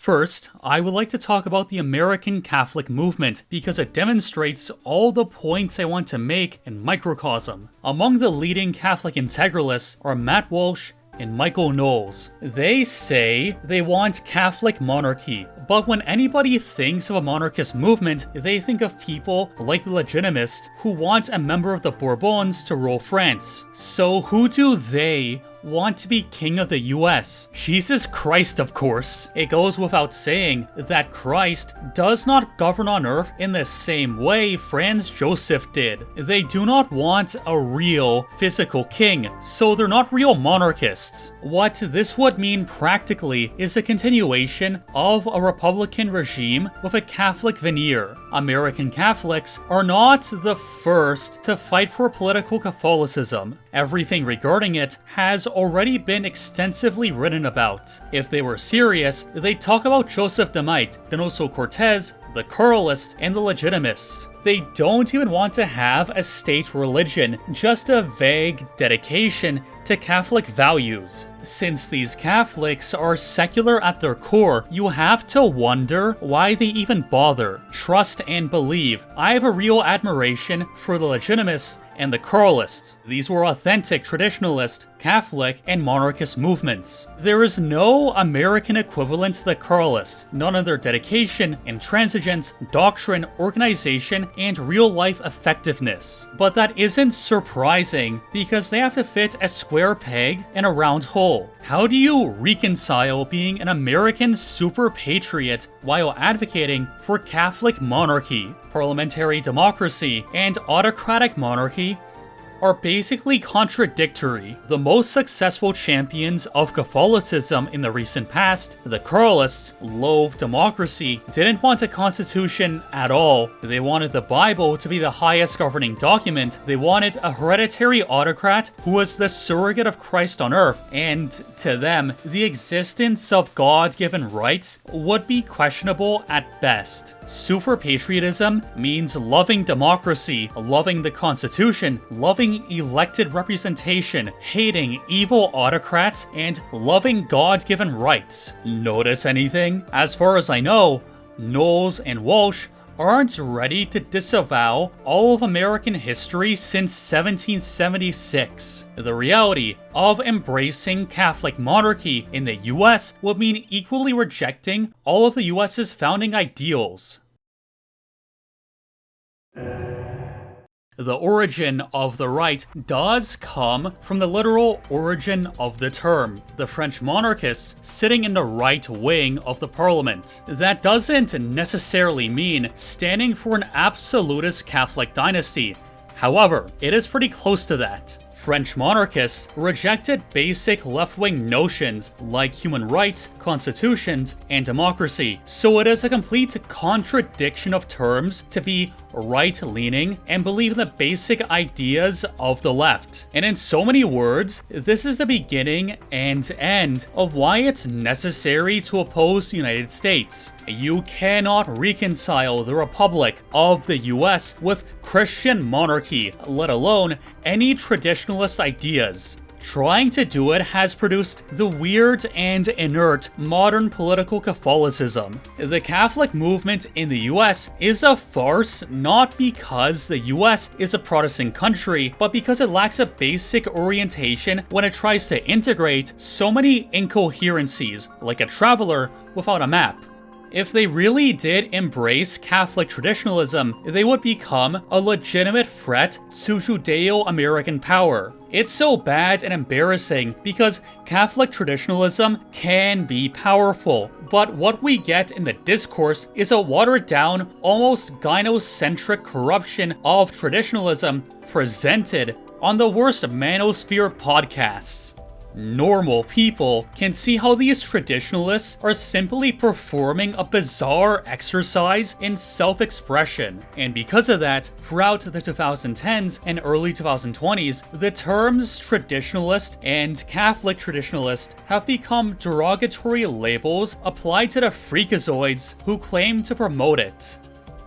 First, I would like to talk about the American Catholic movement because it demonstrates all the points I want to make in microcosm. Among the leading Catholic integralists are Matt Walsh and Michael Knowles. They say they want Catholic monarchy, but when anybody thinks of a monarchist movement, they think of people like the Legitimists who want a member of the Bourbons to rule France. So who do they want to be king of the US? Jesus Christ, of course. It goes without saying that Christ does not govern on earth in the same way Franz Joseph did. They do not want a real physical king, so they're not real monarchists. What this would mean practically is a continuation of a Republican regime with a Catholic veneer. American Catholics are not the first to fight for political Catholicism. Everything regarding it has already been extensively written about. If they were serious, they'd talk about Joseph Demite, Donoso Cortez, the Carlists, and the Legitimists. They don't even want to have a state religion, just a vague dedication to Catholic values. Since these Catholics are secular at their core, you have to wonder why they even bother. Trust and believe. I have a real admiration for the Legitimists and the Carlists. These were authentic traditionalist, Catholic, and monarchist movements. There is no American equivalent to the Carlists, none of their dedication, intransigence, doctrine, organization, and real-life effectiveness. But that isn't surprising, because they have to fit a square peg in a round hole. How do you reconcile being an American super patriot while advocating for Catholic monarchy? Parliamentary democracy and autocratic monarchy are basically contradictory. The most successful champions of Catholicism in the recent past, the Carlists, loathed democracy, didn't want a constitution at all. They wanted the Bible to be the highest governing document. They wanted a hereditary autocrat who was the surrogate of Christ on earth, and to them, the existence of God-given rights would be questionable at best. Super patriotism means loving democracy, loving the Constitution, loving elected representation, hating evil autocrats, and loving God-given rights. Notice anything? As far as I know, Knowles and Walsh aren't ready to disavow all of American history since 1776. The reality of embracing Catholic monarchy in the US would mean equally rejecting all of the US's founding ideals. The origin of the right does come from the literal origin of the term, the French monarchists sitting in the right wing of the parliament. That doesn't necessarily mean standing for an absolutist Catholic dynasty. However, it is pretty close to that. French monarchists rejected basic left-wing notions like human rights, constitutions, and democracy, so it is a complete contradiction of terms to be right-leaning and believe in the basic ideas of the left. And in so many words, this is the beginning and end of why it's necessary to oppose the United States. You cannot reconcile the Republic of the US with Christian monarchy, let alone any traditionalist ideas. Trying to do it has produced the weird and inert modern political Catholicism. The Catholic movement in the US is a farce not because the US is a Protestant country, but because it lacks a basic orientation when it tries to integrate so many incoherencies, like a traveler without a map. If they really did embrace Catholic traditionalism, they would become a legitimate threat to Judeo-American power. It's so bad and embarrassing because Catholic traditionalism can be powerful, but what we get in the discourse is a watered-down, almost gynocentric corruption of traditionalism presented on the worst manosphere podcasts. Normal people can see how these traditionalists are simply performing a bizarre exercise in self-expression, and because of that, throughout the 2010s and early 2020s, the terms traditionalist and Catholic traditionalist have become derogatory labels applied to the freakazoids who claim to promote it.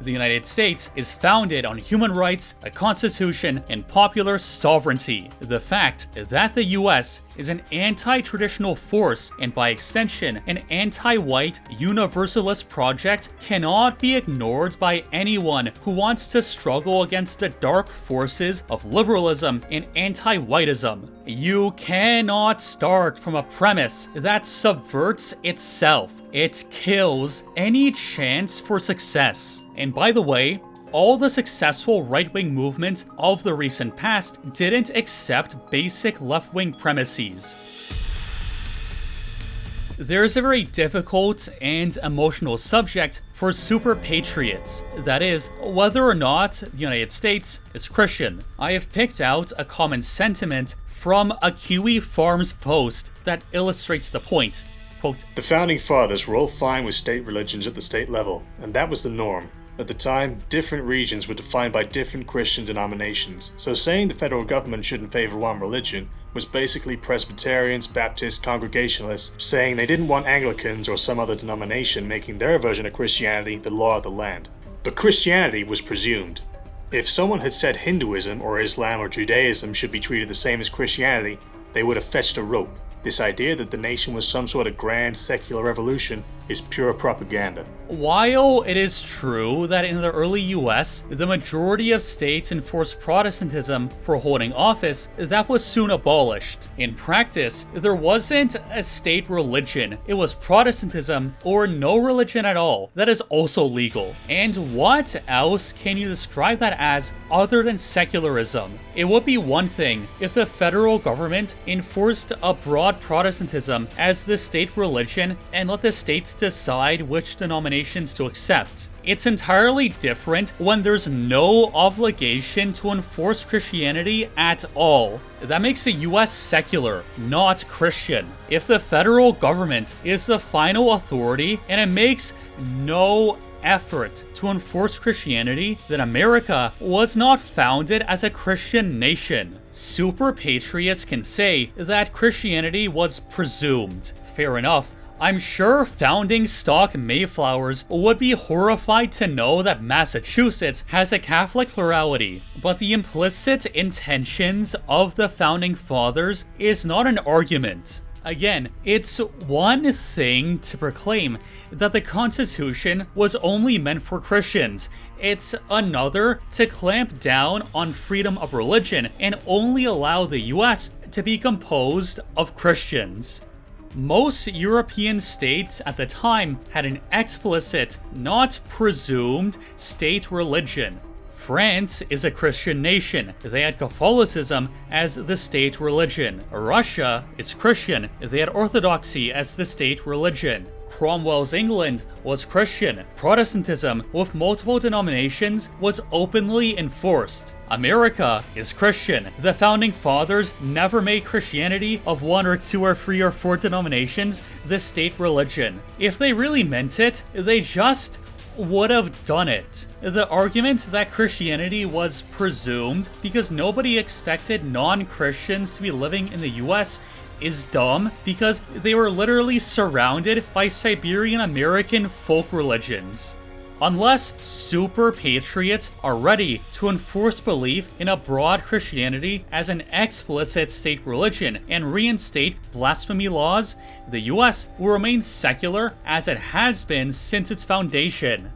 The United States is founded on human rights, a constitution, and popular sovereignty. The fact that the US is an anti-traditional force and by extension an anti-white universalist project cannot be ignored by anyone who wants to struggle against the dark forces of liberalism and anti-whiteism. You cannot start from a premise that subverts itself. It kills any chance for success. And by the way, all the successful right-wing movements of the recent past didn't accept basic left-wing premises. There's a very difficult and emotional subject for super patriots, that is, whether or not the United States is Christian. I have picked out a common sentiment from a Kiwi Farms post that illustrates the point. Quote, "The founding fathers were all fine with state religions at the state level, and that was the norm. At the time, different regions were defined by different Christian denominations, so saying the federal government shouldn't favor one religion was basically Presbyterians, Baptists, Congregationalists saying they didn't want Anglicans or some other denomination making their version of Christianity the law of the land. But Christianity was presumed. If someone had said Hinduism or Islam or Judaism should be treated the same as Christianity, they would have fetched a rope. This idea that the nation was some sort of grand secular revolution is pure propaganda." While it is true that in the early US, the majority of states enforced Protestantism for holding office, that was soon abolished. In practice, there wasn't a state religion. It was Protestantism or no religion at all. That is also legal. And what else can you describe that as other than secularism? It would be one thing if the federal government enforced a broad Protestantism as the state religion and let the states decide which denominations to accept. It's entirely different when there's no obligation to enforce Christianity at all. That makes the US secular, not Christian. If the federal government is the final authority and it makes no effort to enforce Christianity, then America was not founded as a Christian nation. Super patriots can say that Christianity was presumed. Fair enough. I'm sure founding stock Mayflowers would be horrified to know that Massachusetts has a Catholic plurality, but the implicit intentions of the founding fathers is not an argument. Again, it's one thing to proclaim that the Constitution was only meant for Christians. It's another to clamp down on freedom of religion and only allow the US to be composed of Christians. Most European states at the time had an explicit, not presumed, state religion. France is a Christian nation. They had Catholicism as the state religion. Russia is Christian. They had Orthodoxy as the state religion. Cromwell's England was Christian. Protestantism with multiple denominations was openly enforced. America is Christian. The founding fathers never made Christianity of one or two or three or four denominations the state religion. If they really meant it, they just would have done it. The argument that Christianity was presumed because nobody expected non-Christians to be living in the US is dumb because they were literally surrounded by Siberian American folk religions. Unless super patriots are ready to enforce belief in a broad Christianity as an explicit state religion and reinstate blasphemy laws, the US will remain secular as it has been since its foundation.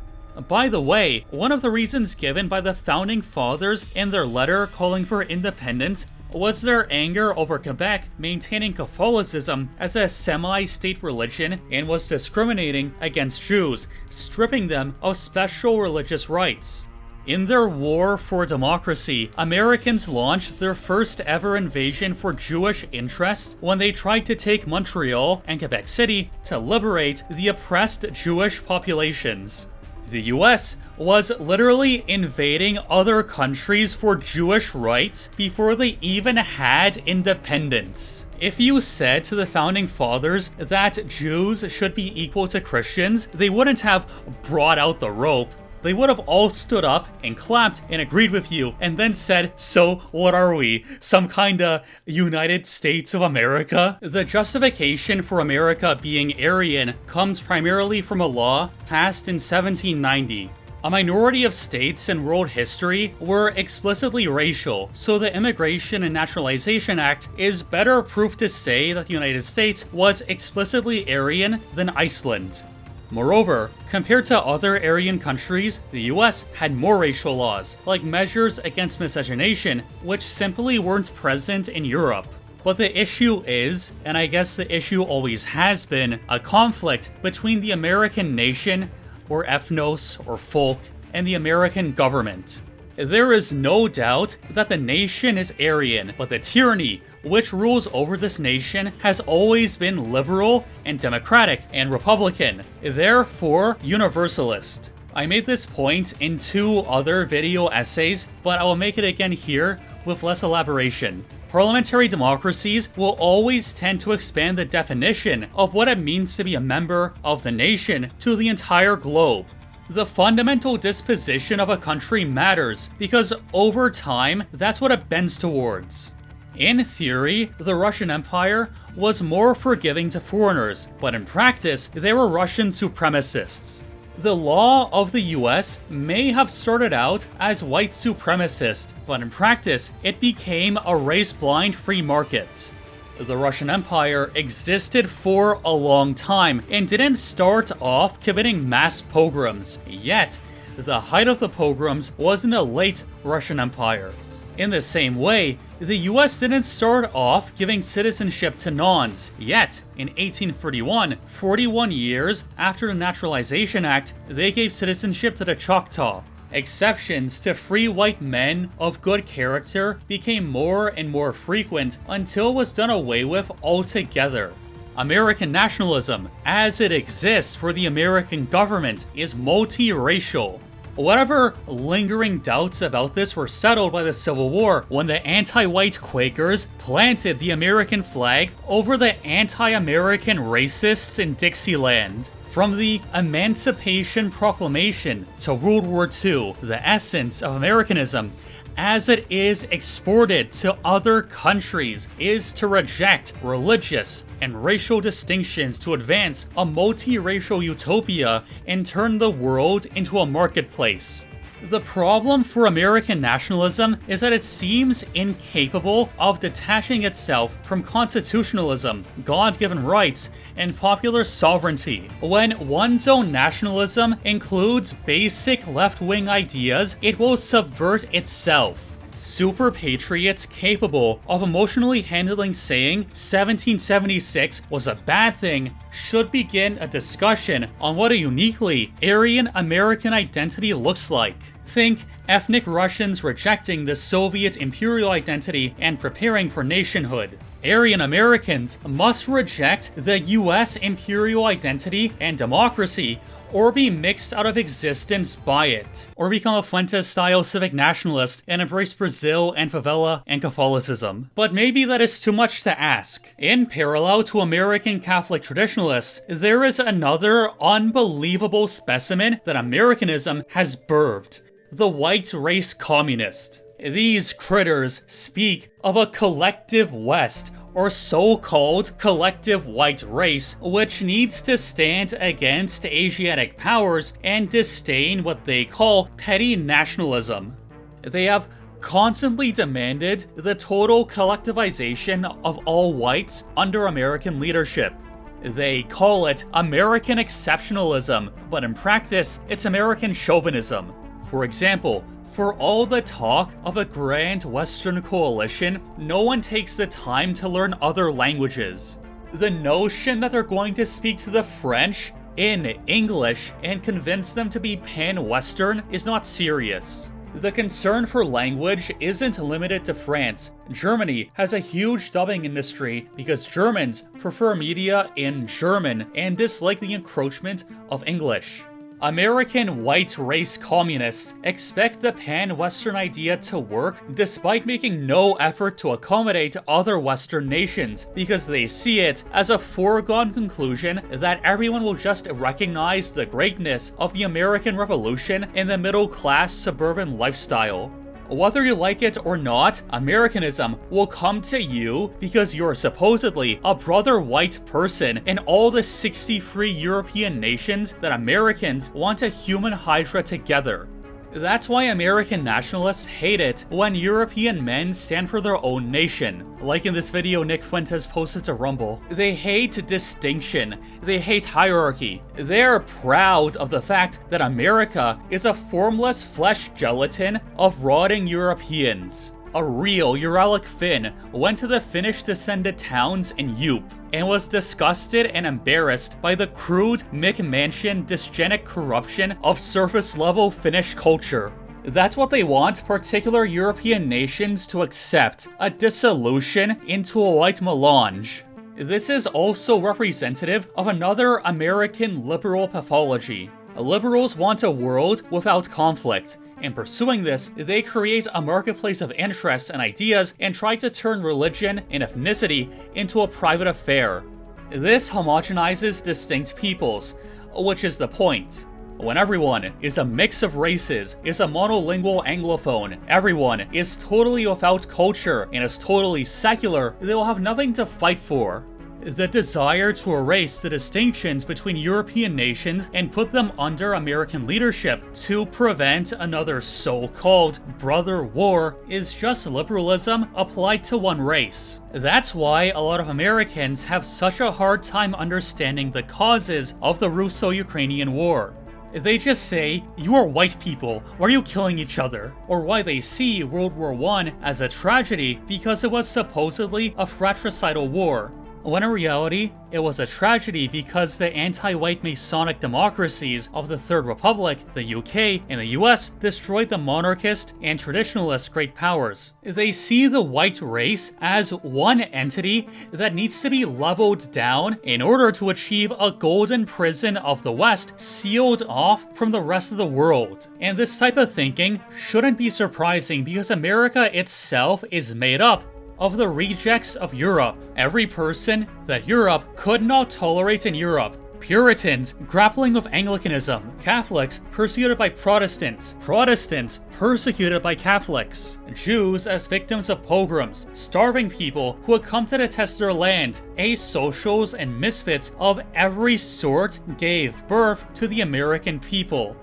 By the way, one of the reasons given by the founding fathers in their letter calling for independence was their anger over Quebec maintaining Catholicism as a semi-state religion and was discriminating against Jews, stripping them of special religious rights. In their war for democracy, Americans launched their first ever invasion for Jewish interest when they tried to take Montreal and Quebec City to liberate the oppressed Jewish populations. The US was literally invading other countries for Jewish rights before they even had independence. If you said to the founding fathers that Jews should be equal to Christians, they wouldn't have brought out the rope. They would have all stood up and clapped and agreed with you and then said, "So what are we? Some kinda United States of America?" The justification for America being Aryan comes primarily from a law passed in 1790. A minority of states in world history were explicitly racial, so the Immigration and Naturalization Act is better proof to say that the United States was explicitly Aryan than Iceland. Moreover, compared to other Aryan countries, the US had more racial laws, like measures against miscegenation, which simply weren't present in Europe. But the issue is, and I guess the issue always has been, a conflict between the American nation, or ethnos, or folk, and the American government. There is no doubt that the nation is Aryan, but the tyranny which rules over this nation has always been liberal and democratic and Republican, therefore universalist. I made this point in 2 other video essays, but I will make it again here with less elaboration. Parliamentary democracies will always tend to expand the definition of what it means to be a member of the nation to the entire globe. The fundamental disposition of a country matters because over time, that's what it bends towards. In theory, the Russian Empire was more forgiving to foreigners, but in practice, they were Russian supremacists. The law of the US may have started out as white supremacist, but in practice, it became a race-blind free market. The Russian Empire existed for a long time and didn't start off committing mass pogroms, yet the height of the pogroms was in the late Russian Empire. In the same way, the US didn't start off giving citizenship to nuns, yet in 1831, 41 years after the Naturalization Act, they gave citizenship to the Choctaw. Exceptions to free white men of good character became more and more frequent until it was done away with altogether. American nationalism, as it exists for the American government, is multiracial. Whatever lingering doubts about this were settled by the Civil War when the anti-white Quakers planted the American flag over the anti-American racists in Dixieland. From the Emancipation Proclamation to World War II, the essence of Americanism, as it is exported to other countries, is to reject religious and racial distinctions to advance a multiracial utopia and turn the world into a marketplace. The problem for American nationalism is that it seems incapable of detaching itself from constitutionalism, God-given rights, and popular sovereignty. When one's own nationalism includes basic left-wing ideas, it will subvert itself. Super patriots capable of emotionally handling saying 1776 was a bad thing should begin a discussion on what a uniquely Aryan American identity looks like. Think ethnic Russians rejecting the Soviet imperial identity and preparing for nationhood. Aryan Americans must reject the US imperial identity and democracy or be mixed out of existence by it, or become a Fuentes-style civic nationalist and embrace Brazil and favela and Catholicism. But maybe that is too much to ask. In parallel to American Catholic traditionalists, there is another unbelievable specimen that Americanism has birthed: the white race communist. These critters speak of a collective West, or so-called collective white race, which needs to stand against Asiatic powers and disdain what they call petty nationalism. They have constantly demanded the total collectivization of all whites under American leadership. They call it American exceptionalism, but in practice, it's American chauvinism. For example, for all the talk of a grand Western coalition, no one takes the time to learn other languages. The notion that they're going to speak to the French in English and convince them to be pan-Western is not serious. The concern for language isn't limited to France. Germany has a huge dubbing industry because Germans prefer media in German and dislike the encroachment of English. American white race communists expect the pan-Western idea to work despite making no effort to accommodate other Western nations because they see it as a foregone conclusion that everyone will just recognize the greatness of the American Revolution in the middle-class suburban lifestyle. Whether you like it or not, Americanism will come to you because you're supposedly a brother white person in all the 63 European nations that Americans want to human hydra together. That's why American nationalists hate it when European men stand for their own nation. Like in this video Nick Fuentes posted to Rumble. They hate distinction. They hate hierarchy. They're proud of the fact that America is a formless flesh gelatin of rotting Europeans. A real Uralic Finn went to the Finnish descended towns in Yup and was disgusted and embarrassed by the crude McMansion dysgenic corruption of surface-level Finnish culture. That's what they want particular European nations to accept, a dissolution into a white melange. This is also representative of another American liberal pathology. Liberals want a world without conflict. In pursuing this, they create a marketplace of interests and ideas and try to turn religion and ethnicity into a private affair. This homogenizes distinct peoples, which is the point. When everyone is a mix of races, is a monolingual anglophone, everyone is totally without culture and is totally secular, they will have nothing to fight for. The desire to erase the distinctions between European nations and put them under American leadership to prevent another so-called brother war is just liberalism applied to one race. That's why a lot of Americans have such a hard time understanding the causes of the Russo-Ukrainian war. They just say, "You are white people, why are you killing each other?" Or why they see World War I as a tragedy because it was supposedly a fratricidal war. When in reality, it was a tragedy because the anti-white Masonic democracies of the Third Republic, the UK, and the US destroyed the monarchist and traditionalist great powers. They see the white race as one entity that needs to be leveled down in order to achieve a golden prison of the West sealed off from the rest of the world. And this type of thinking shouldn't be surprising because America itself is made up of the rejects of Europe. Every person that Europe could not tolerate in Europe. Puritans grappling with Anglicanism, Catholics persecuted by Protestants, Protestants persecuted by Catholics, Jews as victims of pogroms, starving people who had come to detest their land, asocials and misfits of every sort gave birth to the American people.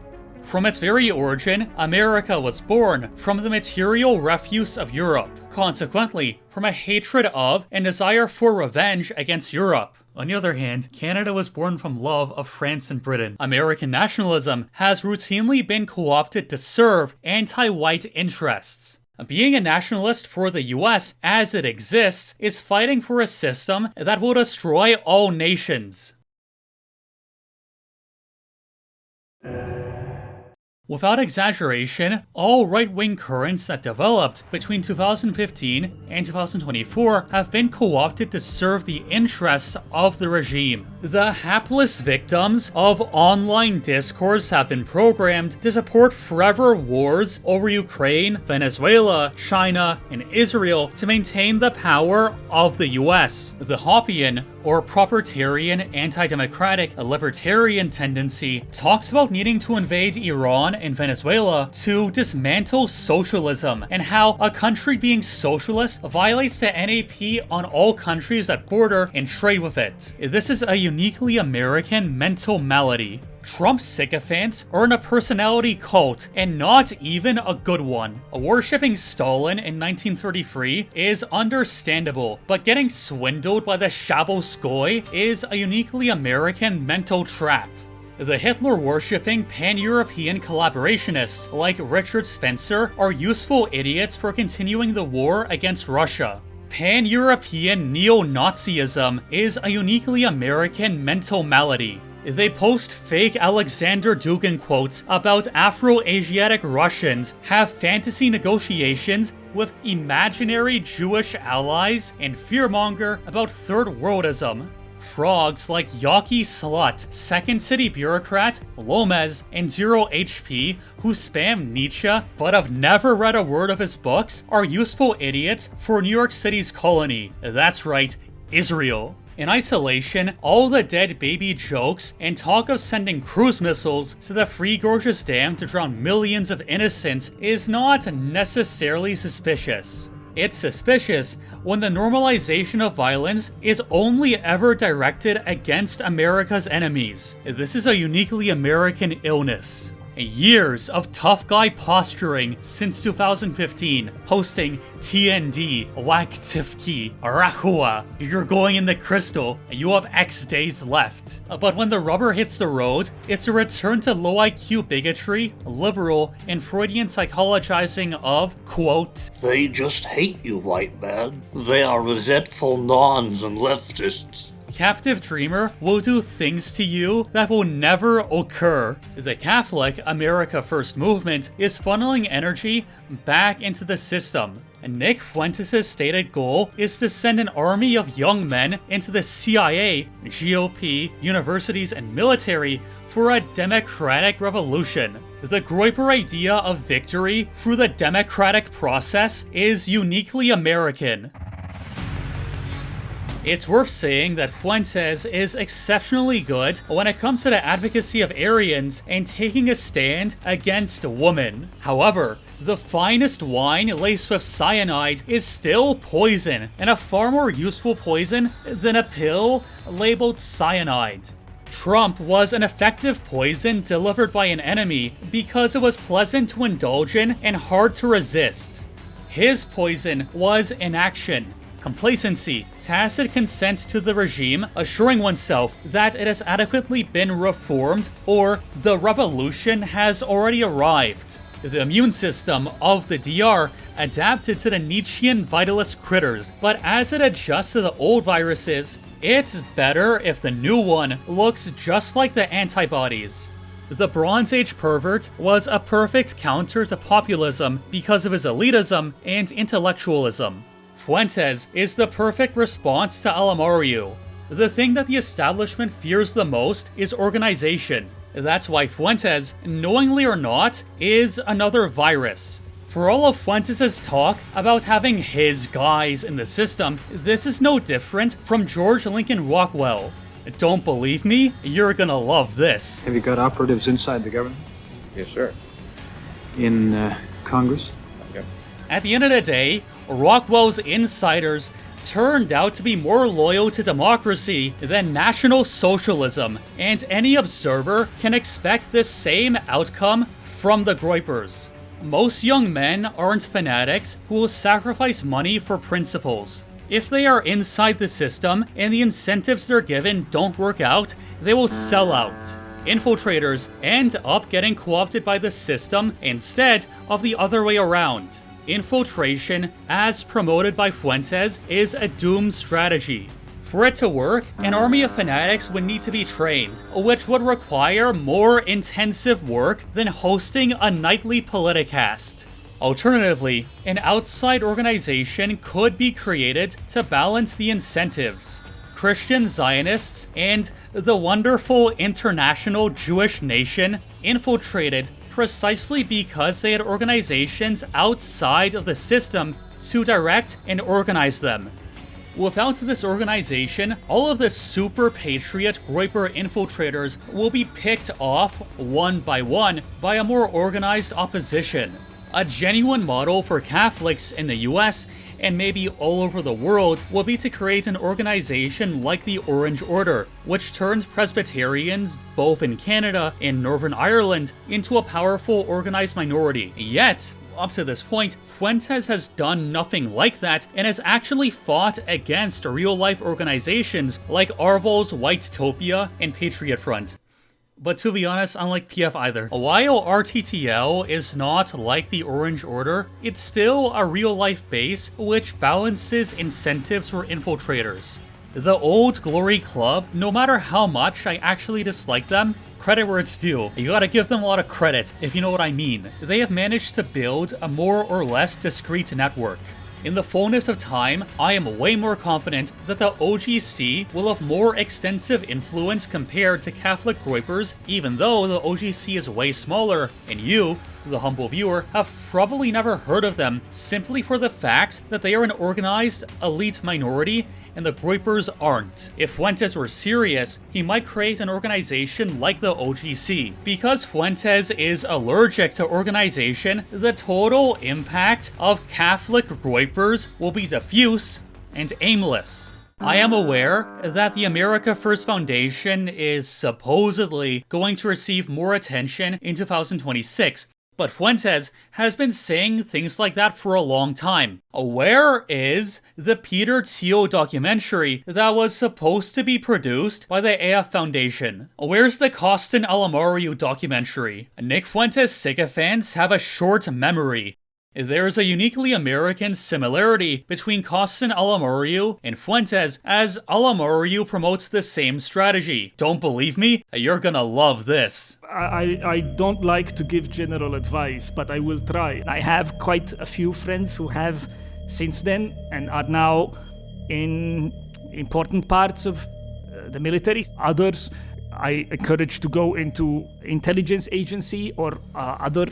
From its very origin, America was born from the material refuse of Europe, consequently, from a hatred of and desire for revenge against Europe. On the other hand, Canada was born from love of France and Britain. American nationalism has routinely been co-opted to serve anti-white interests. Being a nationalist for the US as it exists is fighting for a system that will destroy all nations. Without exaggeration, all right-wing currents that developed between 2015 and 2024 have been co-opted to serve the interests of the regime. The hapless victims of online discourse have been programmed to support forever wars over Ukraine, Venezuela, China, and Israel to maintain the power of the US. The Hoppian, or propertarian, anti-democratic, libertarian tendency talks about needing to invade Iran and Venezuela to dismantle socialism, and how a country being socialist violates the NAP on all countries that border and trade with it. This is a uniquely American mental malady. Trump sycophants are in a personality cult, and not even a good one. Worshipping Stalin in 1933 is understandable, but getting swindled by the Shabolskoy is a uniquely American mental trap. The Hitler-worshipping pan-European collaborationists like Richard Spencer are useful idiots for continuing the war against Russia. Pan-European neo-Nazism is a uniquely American mental malady. They post fake Alexander Dugin quotes about Afro-Asiatic Russians, have fantasy negotiations with imaginary Jewish allies, and fearmonger about third worldism. Frogs like Yaki Slut, Second City Bureaucrat, Lomez, and Zero HP, who spam Nietzsche but have never read a word of his books, are useful idiots for New York City's colony. That's right, Israel. In isolation, all the dead baby jokes and talk of sending cruise missiles to the Three Gorges Dam to drown millions of innocents is not necessarily suspicious. It's suspicious when the normalization of violence is only ever directed against America's enemies. This is a uniquely American illness. Years of tough guy posturing since 2015, posting TND, Waktifki, Rahua, you're going in the crystal, you have X days left. But when the rubber hits the road, it's a return to low IQ bigotry, liberal, and Freudian psychologizing of, quote, "They just hate you, white man. They are resentful nons and leftists." Captive Dreamer will do things to you that will never occur. The Catholic America First movement is funneling energy back into the system. Nick Fuentes' stated goal is to send an army of young men into the CIA, GOP, universities, and military for a democratic revolution. The Groyper idea of victory through the democratic process is uniquely American. It's worth saying that Fuentes is exceptionally good when it comes to the advocacy of Aryans and taking a stand against women. However, the finest wine laced with cyanide is still poison, and a far more useful poison than a pill labeled cyanide. Trump was an effective poison delivered by an enemy because it was pleasant to indulge in and hard to resist. His poison was inaction, complacency, tacit consent to the regime, assuring oneself that it has adequately been reformed or the revolution has already arrived. The immune system of the DR adapted to the Nietzschean vitalist critters, but as it adjusts to the old viruses, it's better if the new one looks just like the antibodies. The Bronze Age pervert was a perfect counter to populism because of his elitism and intellectualism. Fuentes is the perfect response to Alamario. The thing that the establishment fears the most is organization. That's why Fuentes, knowingly or not, is another virus. For all of Fuentes' talk about having his guys in the system, this is no different from George Lincoln Rockwell. Don't believe me? You're gonna love this. Have you got operatives inside the government? Yes, sir. In Congress? Yep. At the end of the day, Rockwell's insiders turned out to be more loyal to democracy than National Socialism, and any observer can expect this same outcome from the Groypers. Most young men aren't fanatics who will sacrifice money for principles. If they are inside the system and the incentives they're given don't work out, they will sell out. Infiltrators end up getting co-opted by the system instead of the other way around. Infiltration, as promoted by Fuentes, is a doomed strategy. For it to work, an army of fanatics would need to be trained, which would require more intensive work than hosting a nightly politicast. Alternatively, an outside organization could be created to balance the incentives. Christian Zionists and the wonderful international Jewish nation infiltrated precisely because they had organizations outside of the system to direct and organize them. Without this organization, all of the super patriot Groyper infiltrators will be picked off one by a more organized opposition. A genuine model for Catholics in the US and maybe all over the world will be to create an organization like the Orange Order, which turned Presbyterians, both in Canada and Northern Ireland, into a powerful organized minority. Yet, up to this point, Fuentes has done nothing like that and has actually fought against real-life organizations like Arvol's Whitetopia and Patriot Front. But to be honest, I don't like PF either. While RTTL is not like the Orange Order, it's still a real-life base which balances incentives for infiltrators. The Old Glory Club, no matter how much I actually dislike them, credit where it's due. You gotta give them a lot of credit, if you know what I mean. They have managed to build a more or less discreet network. In the fullness of time, I am way more confident that the OGC will have more extensive influence compared to Catholic Groypers, even though the OGC is way smaller, and you, the humble viewer, have probably never heard of them simply for the fact that they are an organized, elite minority and the Groypers aren't. If Fuentes were serious, he might create an organization like the OGC. Because Fuentes is allergic to organization, the total impact of Catholic Groypers will be diffuse and aimless. I am aware that the America First Foundation is supposedly going to receive more attention in 2026, but Fuentes has been saying things like that for a long time. Where is the Peter Thiel documentary that was supposed to be produced by the AF Foundation? Where's the Costin Alamario documentary? Nick Fuentes sycophants have a short memory. There's a uniquely American similarity between Costin Alamario and Fuentes, as Alamario promotes the same strategy. Don't believe me? You're gonna love this. I don't like to give general advice, but I will try. I have quite a few friends who have since then and are now in important parts of the military. Others I encourage to go into intelligence agency or other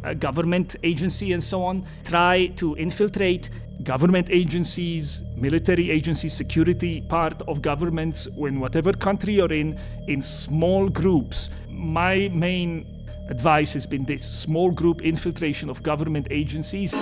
a government agency and so on, try to infiltrate government agencies, military agencies, security part of governments in whatever country you're in small groups. My main advice has been this: small group infiltration of government agencies.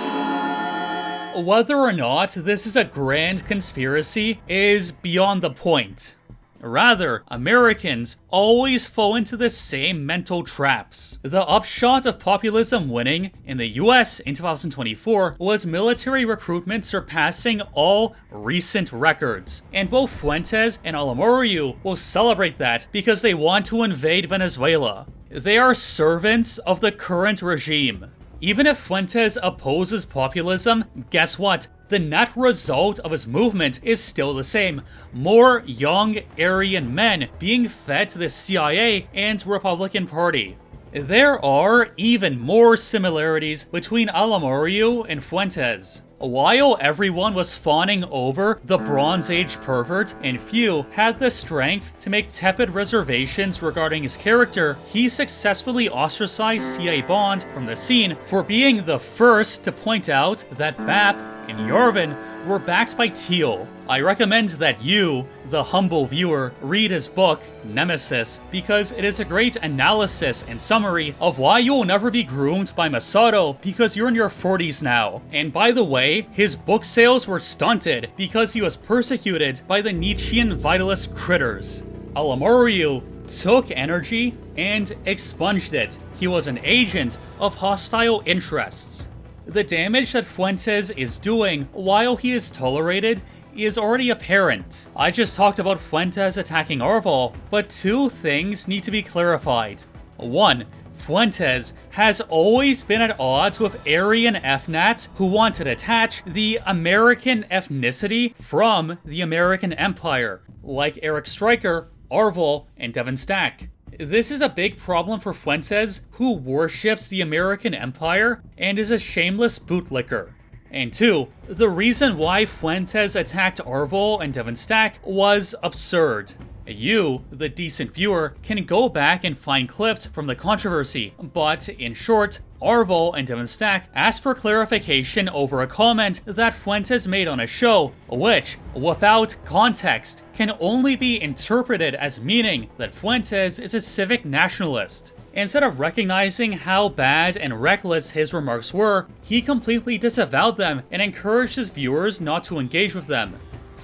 Whether or not this is a grand conspiracy is beyond the point. Rather, Americans always fall into the same mental traps. The upshot of populism winning in the US in 2024 was military recruitment surpassing all recent records. And both Fuentes and Alamario will celebrate that because they want to invade Venezuela. They are servants of the current regime. Even if Fuentes opposes populism, guess what? The net result of his movement is still the same. More young Aryan men being fed to the CIA and Republican Party. There are even more similarities between Alamario and Fuentes. While everyone was fawning over the Bronze Age pervert and few had the strength to make tepid reservations regarding his character, he successfully ostracized C.A. Bond from the scene for being the first to point out that Bap and Yarvin were backed by Thiel. I recommend that you, the humble viewer, read his book, Nemesis, because it is a great analysis and summary of why you will never be groomed by Masato because you're in your 40s now. And by the way, his book sales were stunted because he was persecuted by the Nietzschean vitalist critters. Alamario took energy and expunged it. He was an agent of hostile interests. The damage that Fuentes is doing while he is tolerated is already apparent. I just talked about Fuentes attacking Arval, but two things need to be clarified. One, Fuentes has always been at odds with Aryan FNATs who want to detach the American ethnicity from the American Empire, like Eric Stryker, Arval, and Devin Stack. This is a big problem for Fuentes, who worships the American Empire and is a shameless bootlicker. And two, the reason why Fuentes attacked Arval and Devin Stack was absurd. You, the decent viewer, can go back and find clips from the controversy, but in short, Arval and Devin Stack asked for clarification over a comment that Fuentes made on a show, which, without context, can only be interpreted as meaning that Fuentes is a civic nationalist. Instead of recognizing how bad and reckless his remarks were, he completely disavowed them and encouraged his viewers not to engage with them.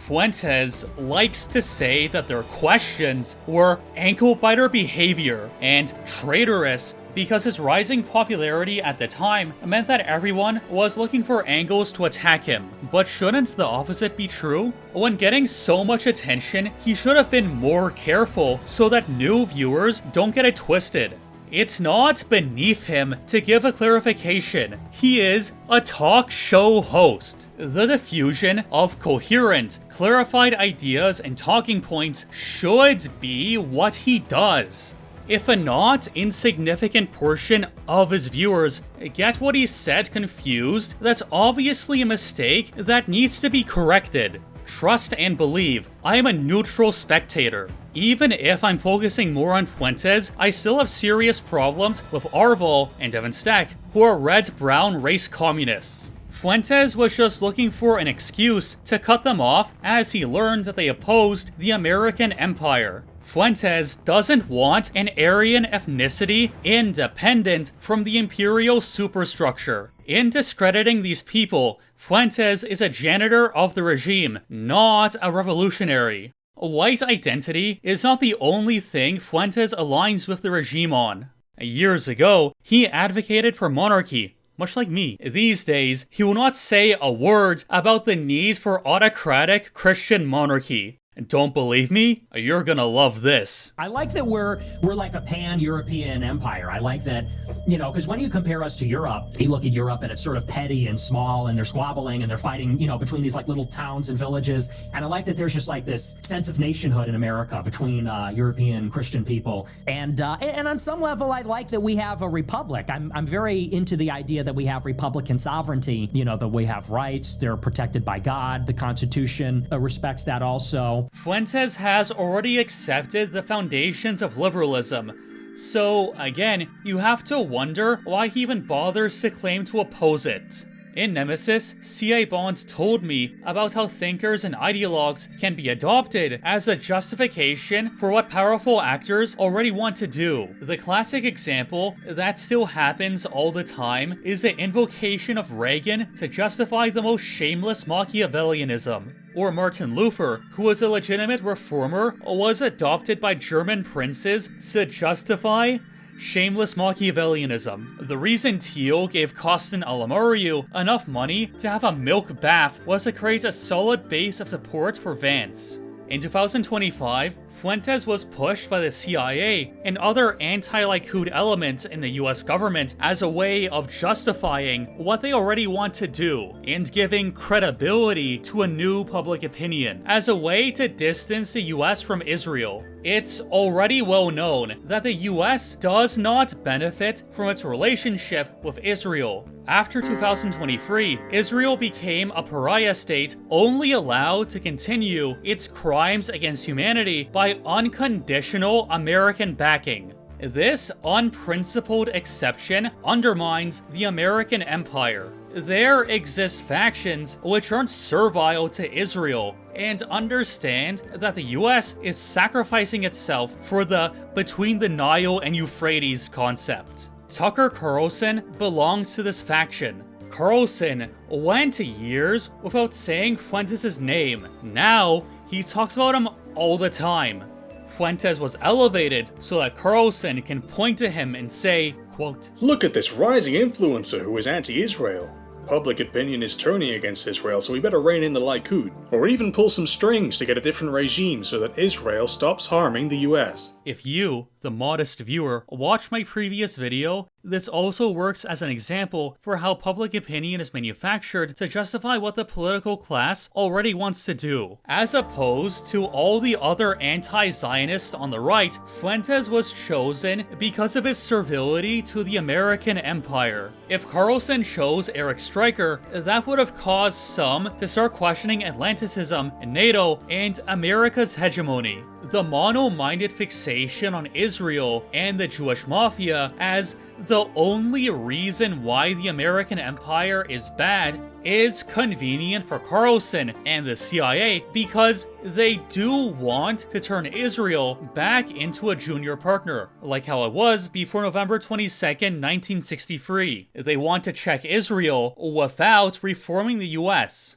Fuentes likes to say that their questions were ankle-biter behavior and traitorous because his rising popularity at the time meant that everyone was looking for angles to attack him. But shouldn't the opposite be true? When getting so much attention, he should have been more careful so that new viewers don't get it twisted. It's not beneath him to give a clarification. He is a talk show host. The diffusion of coherent, clarified ideas and talking points should be what he does. if a not insignificant portion of his viewers get what he said confused, that's obviously a mistake that needs to be corrected. Trust and believe, I am a neutral spectator. Even if I'm focusing more on Fuentes, I still have serious problems with Arval and Devon Stack, who are red-brown race communists. Fuentes was just looking for an excuse to cut them off as he learned that they opposed the American Empire. Fuentes doesn't want an Aryan ethnicity independent from the imperial superstructure. In discrediting these people, Fuentes is a janitor of the regime, not a revolutionary. White identity is not the only thing Fuentes aligns with the regime on. Years ago, he advocated for monarchy, much like me. These days, he will not say a word about the need for autocratic Christian monarchy. Don't believe me? You're gonna love this. I like that we're like a pan-European empire. I like that, you know, because when you compare us to Europe, you look at Europe and it's sort of petty and small and they're squabbling and they're fighting, you know, between these like little towns and villages. And I like that there's just like this sense of nationhood in America between European Christian people. And on some level, I like that we have a republic. I'm very into the idea that we have Republican sovereignty, you know, that we have rights, they're protected by God, the Constitution respects that also. Fuentes has already accepted the foundations of liberalism, so again, you have to wonder why he even bothers to claim to oppose it. In Nemesis, C.A. Bond told me about how thinkers and ideologues can be adopted as a justification for what powerful actors already want to do. The classic example that still happens all the time is the invocation of Reagan to justify the most shameless Machiavellianism. Or Martin Luther, who was a legitimate reformer, was adopted by German princes to justify shameless Machiavellianism. The reason Thiel gave Costin Alamariu enough money to have a milk bath was to create a solid base of support for Vance. In 2025, Fuentes was pushed by the CIA and other anti-Likud elements in the US government as a way of justifying what they already want to do and giving credibility to a new public opinion, as a way to distance the US from Israel. It's already well known that the US does not benefit from its relationship with Israel. After 2023, Israel became a pariah state only allowed to continue its crimes against humanity by unconditional American backing. This unprincipled exception undermines the American empire. There exist factions which aren't servile to Israel and understand that the US is sacrificing itself for the between the Nile and Euphrates concept. Tucker Carlson belongs to this faction. Carlson went years without saying Fuentes' name. Now, he talks about him all the time. Fuentes was elevated so that Carlson can point to him and say, quote, "Look at this rising influencer who is anti-Israel. Public opinion is turning against Israel, so we better rein in the Likud. Or even pull some strings to get a different regime so that Israel stops harming the US." If you, the modest viewer, watch my previous video, this also works as an example for how public opinion is manufactured to justify what the political class already wants to do. As opposed to all the other anti-Zionists on the right, Fuentes was chosen because of his servility to the American empire. If Carlson chose Eric Stryker, that would have caused some to start questioning Atlanticism, NATO, and America's hegemony. The mono-minded fixation on Israel and the Jewish mafia as the only reason why the American empire is bad is convenient for Carlson and the CIA because they do want to turn Israel back into a junior partner, like how it was before November 22nd, 1963. They want to check Israel without reforming the US.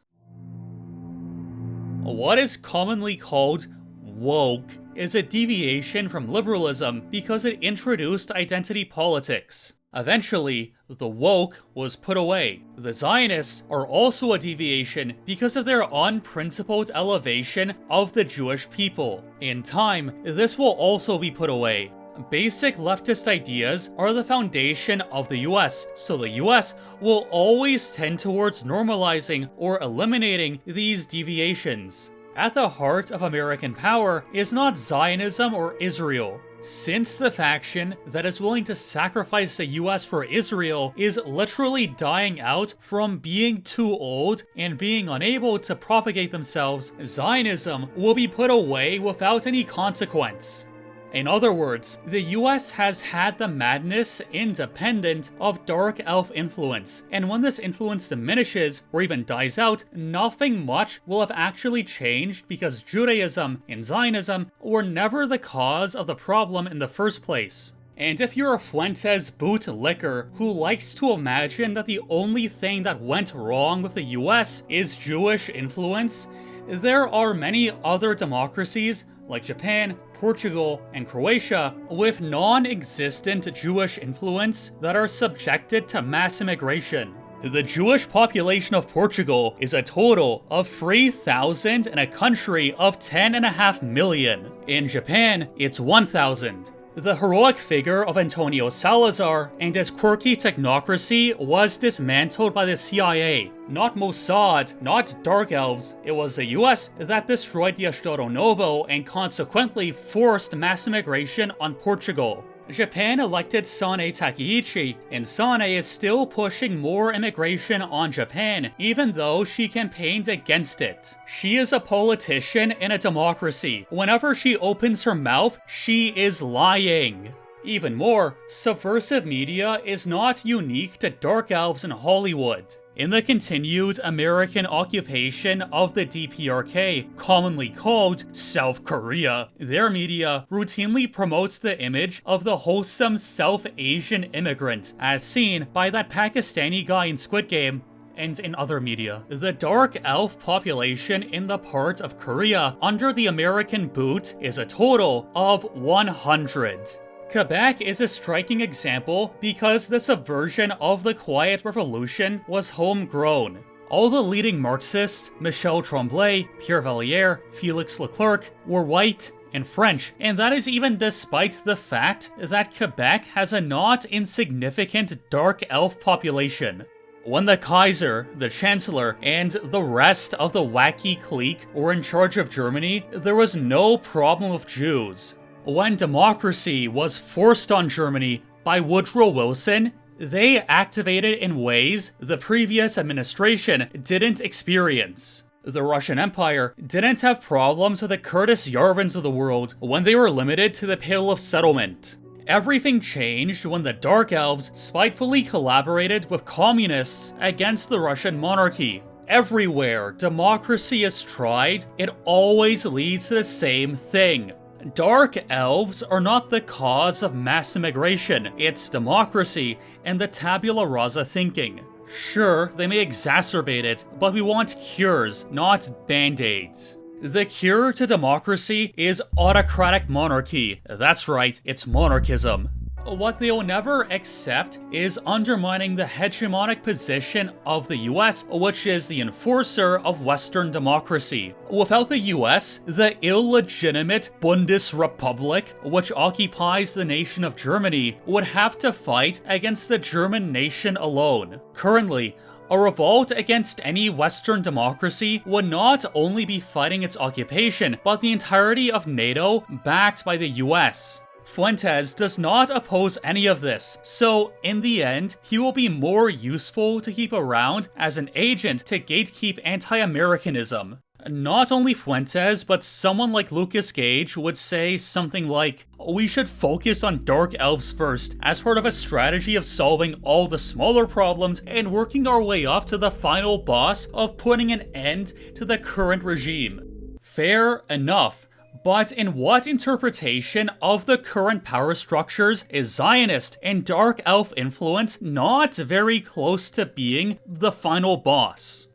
What is commonly called woke is a deviation from liberalism because it introduced identity politics. Eventually, the woke was put away. The Zionists are also a deviation because of their unprincipled elevation of the Jewish people. In time, this will also be put away. Basic leftist ideas are the foundation of the US, so the US will always tend towards normalizing or eliminating these deviations. At the heart of American power is not Zionism or Israel. since the faction that is willing to sacrifice the US for Israel is literally dying out from being too old and being unable to propagate themselves, Zionism will be put away without any consequence. In other words, the US has had the madness independent of dark elf influence, and when this influence diminishes or even dies out, nothing much will have actually changed because Judaism and Zionism were never the cause of the problem in the first place. And if you're a Fuentes bootlicker who likes to imagine that the only thing that went wrong with the US is Jewish influence, there are many other democracies like Japan, Portugal, and Croatia with non-existent Jewish influence that are subjected to mass immigration. The Jewish population of Portugal is a total of 3,000 in a country of 10.5 million. In Japan, it's 1,000. The heroic figure of Antonio Salazar and his quirky technocracy was dismantled by the CIA. Not Mossad, not Dark Elves, it was the US that destroyed the Estado Novo and consequently forced mass immigration on Portugal. Japan elected Sane Takaichi, and Sane is still pushing more immigration on Japan, even though she campaigned against it. She is a politician in a democracy. Whenever she opens her mouth, she is lying. Even more, subversive media is not unique to Dark Elves in Hollywood. In the continued American occupation of the DPRK, commonly called South Korea, their media routinely promotes the image of the wholesome South Asian immigrant, as seen by that Pakistani guy in Squid Game, and in other media. The Dark Elf population in the part of Korea under the American boot is a total of 100. Quebec is a striking example because the subversion of the Quiet Revolution was homegrown. All the leading Marxists, Michel Tremblay, Pierre Valliere, Félix Leclerc, were white and French, and that is even despite the fact that Quebec has a not insignificant dark elf population. When the Kaiser, the Chancellor, and the rest of the wacky clique were in charge of Germany, there was no problem with Jews. When democracy was forced on Germany by Woodrow Wilson, they activated in ways the previous administration didn't experience. The Russian Empire didn't have problems with the Curtis Yarvins of the world when they were limited to the Pale of Settlement. Everything changed when the Dark Elves spitefully collaborated with communists against the Russian monarchy. Everywhere democracy is tried, it always leads to the same thing. Dark Elves are not the cause of mass immigration, it's democracy and the tabula rasa thinking. Sure, they may exacerbate it, but we want cures, not band-aids. The cure to democracy is autocratic monarchy. That's right, it's monarchism. What they'll never accept is undermining the hegemonic position of the US, which is the enforcer of Western democracy. Without the US, the illegitimate Bundesrepublik, which occupies the nation of Germany, would have to fight against the German nation alone. Currently, a revolt against any Western democracy would not only be fighting its occupation, but the entirety of NATO backed by the US. Fuentes does not oppose any of this, so in the end, he will be more useful to keep around as an agent to gatekeep anti-Americanism. Not only Fuentes, but someone like Lucas Gage would say something like, "We should focus on Dark Elves first, as part of a strategy of solving all the smaller problems and working our way up to the final boss of putting an end to the current regime." Fair enough. But in what interpretation of the current power structures is Zionist and Dark Elf influence not very close to being the final boss?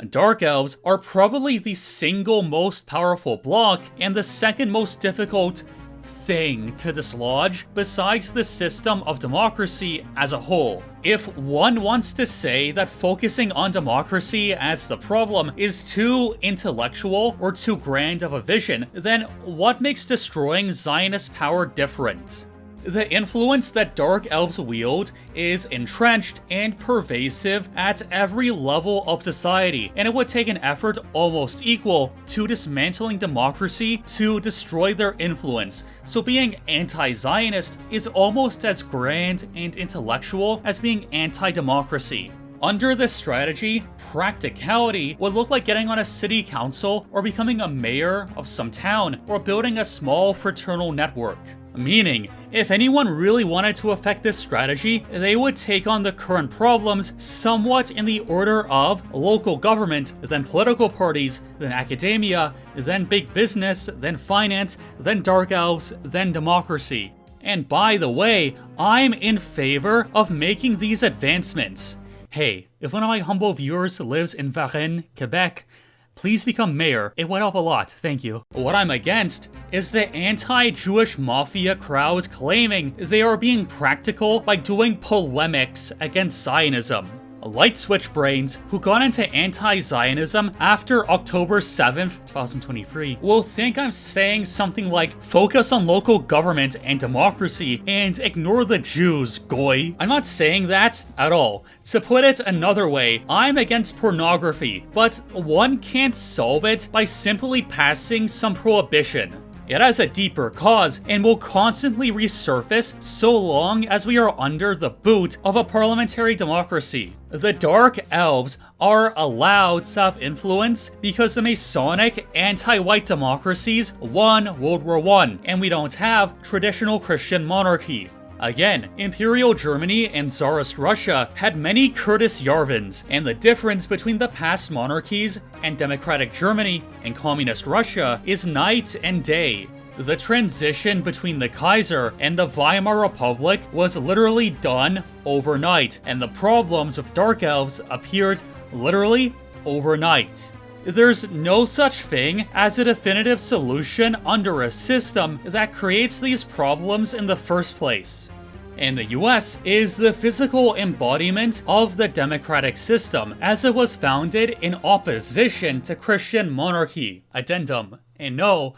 Dark Elves are probably the single most powerful bloc and the second most difficult thing to dislodge besides the system of democracy as a whole. If one wants to say that focusing on democracy as the problem is too intellectual or too grand of a vision, then what makes destroying Zionist power different? The influence that Dark Elves wield is entrenched and pervasive at every level of society, and it would take an effort almost equal to dismantling democracy to destroy their influence. So being anti-Zionist is almost as grand and intellectual as being anti-democracy. Under this strategy, practicality would look like getting on a city council or becoming a mayor of some town or building a small fraternal network. Meaning, if anyone really wanted to affect this strategy, they would take on the current problems somewhat in the order of local government, then political parties, then academia, then big business, then finance, then dark elves, then democracy. And by the way, I'm in favor of making these advancements. Hey, if one of my humble viewers lives in Varennes, Quebec, please become mayor. It would help a lot, thank you. What I'm against is the anti-Jewish mafia crowds claiming they are being practical by doing polemics against Zionism. Light switch brains who got into anti-Zionism after October 7th, 2023 will think I'm saying something like focus on local government and democracy and ignore the Jews, goy. I'm not saying that at all. To put it another way, I'm against pornography, but one can't solve it by simply passing some prohibition. It has a deeper cause and will constantly resurface so long as we are under the boot of a parliamentary democracy. The Dark Elves are allowed to have influence because the Masonic anti-white democracies won World War I, and we don't have traditional Christian monarchy. Again, Imperial Germany and Tsarist Russia had many Curtis Yarvins, and the difference between the past monarchies and democratic Germany and communist Russia is night and day. The transition between the Kaiser and the Weimar Republic was literally done overnight, and the problems of Dark Elves appeared literally overnight. There's no such thing as a definitive solution under a system that creates these problems in the first place. And the US is the physical embodiment of the democratic system, as it was founded in opposition to Christian monarchy. Addendum. And no,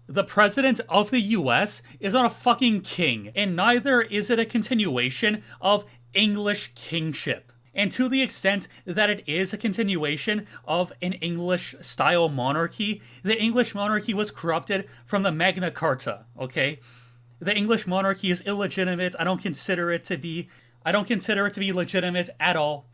the president of the US is not a fucking king, and neither is it a continuation of English kingship. And to the extent that it is a continuation of an English-style monarchy, the English monarchy was corrupted from the Magna Carta, okay? The English monarchy is illegitimate. I don't consider it to be legitimate at all.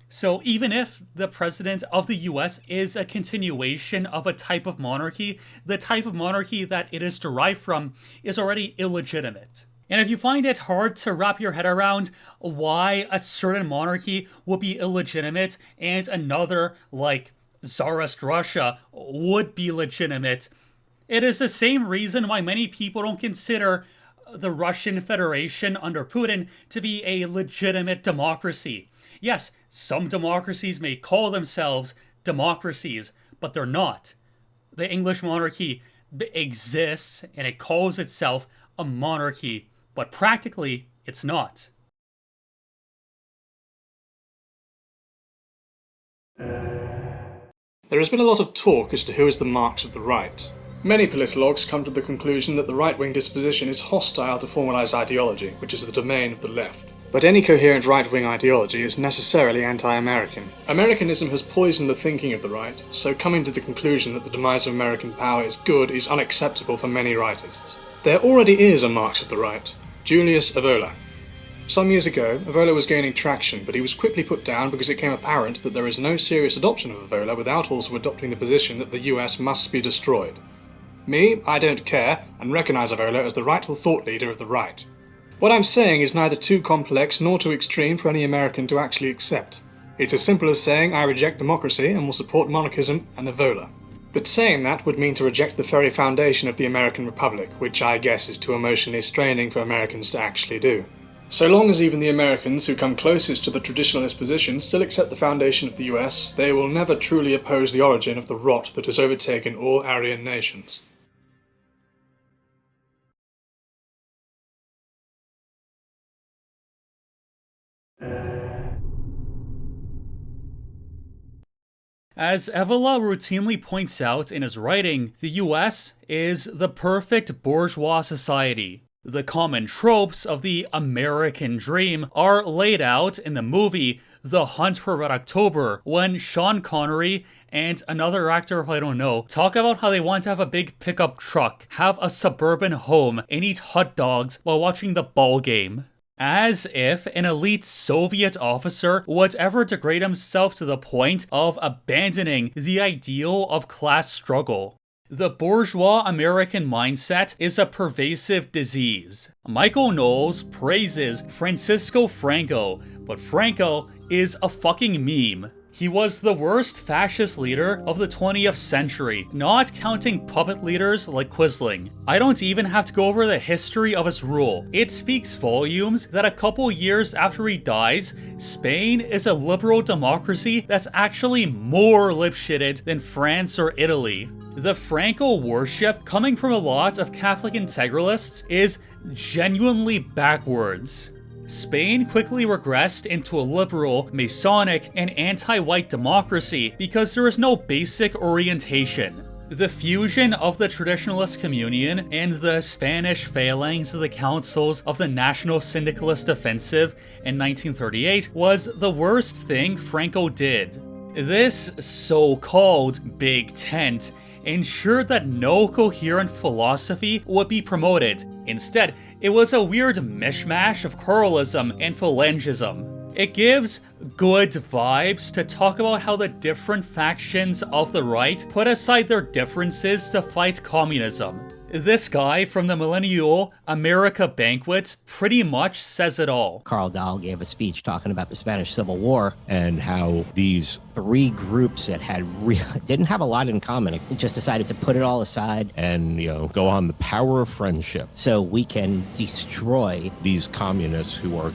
So even if the president of the US is a continuation of a type of monarchy, the type of monarchy that it is derived from is already illegitimate. And if you find it hard to wrap your head around why a certain monarchy would be illegitimate and another, like Tsarist Russia, would be legitimate, it is the same reason why many people don't consider the Russian Federation under Putin to be a legitimate democracy. Yes, some democracies may call themselves democracies, but they're not. The English monarchy exists and it calls itself a monarchy, but practically it's not. There has been a lot of talk as to who is the Marx of the right. Many politologues come to the conclusion that the right-wing disposition is hostile to formalised ideology, which is the domain of the left. But any coherent right-wing ideology is necessarily anti-American. Americanism has poisoned the thinking of the right, so coming to the conclusion that the demise of American power is good is unacceptable for many rightists. There already is a Marx of the right, Julius Evola. Some years ago, Evola was gaining traction, but he was quickly put down because it became apparent that there is no serious adoption of Evola without also adopting the position that the US must be destroyed. Me, I don't care, and recognise Evola as the rightful thought leader of the right. What I'm saying is neither too complex nor too extreme for any American to actually accept. It's as simple as saying I reject democracy and will support monarchism and Evola. But saying that would mean to reject the very foundation of the American Republic, which I guess is too emotionally straining for Americans to actually do. So long as even the Americans who come closest to the traditionalist position still accept the foundation of the US, they will never truly oppose the origin of the rot that has overtaken all Aryan nations. As Evola routinely points out in his writing, the US is the perfect bourgeois society. The common tropes of the American dream are laid out in the movie The Hunt for Red October, when Sean Connery and another actor who I don't know talk about how they want to have a big pickup truck, have a suburban home, and eat hot dogs while watching the ball game. As if an elite Soviet officer would ever degrade himself to the point of abandoning the ideal of class struggle. The bourgeois American mindset is a pervasive disease. Michael Knowles praises Francisco Franco, but Franco is a fucking meme. He was the worst fascist leader of the 20th century, not counting puppet leaders like Quisling. I don't even have to go over the history of his rule. It speaks volumes that a couple years after he dies, Spain is a liberal democracy that's actually more lip-shitted than France or Italy. The Franco worship coming from a lot of Catholic integralists is genuinely backwards. Spain quickly regressed into a liberal, Masonic, and anti-white democracy because there is no basic orientation. The fusion of the Traditionalist Communion and the Spanish phalanx of the Councils of the National Syndicalist Offensive in 1938 was the worst thing Franco did. This so-called Big Tent ensured that no coherent philosophy would be promoted. Instead, it was a weird mishmash of Carlism and Phalangism. It gives good vibes to talk about how the different factions of the right put aside their differences to fight communism. This guy from the Millennial America Banquet pretty much says it all. Carl Dahl gave a speech talking about the Spanish Civil War and how these three groups that had didn't have a lot in common just decided to put it all aside and, go on the power of friendship. So we can destroy these communists who are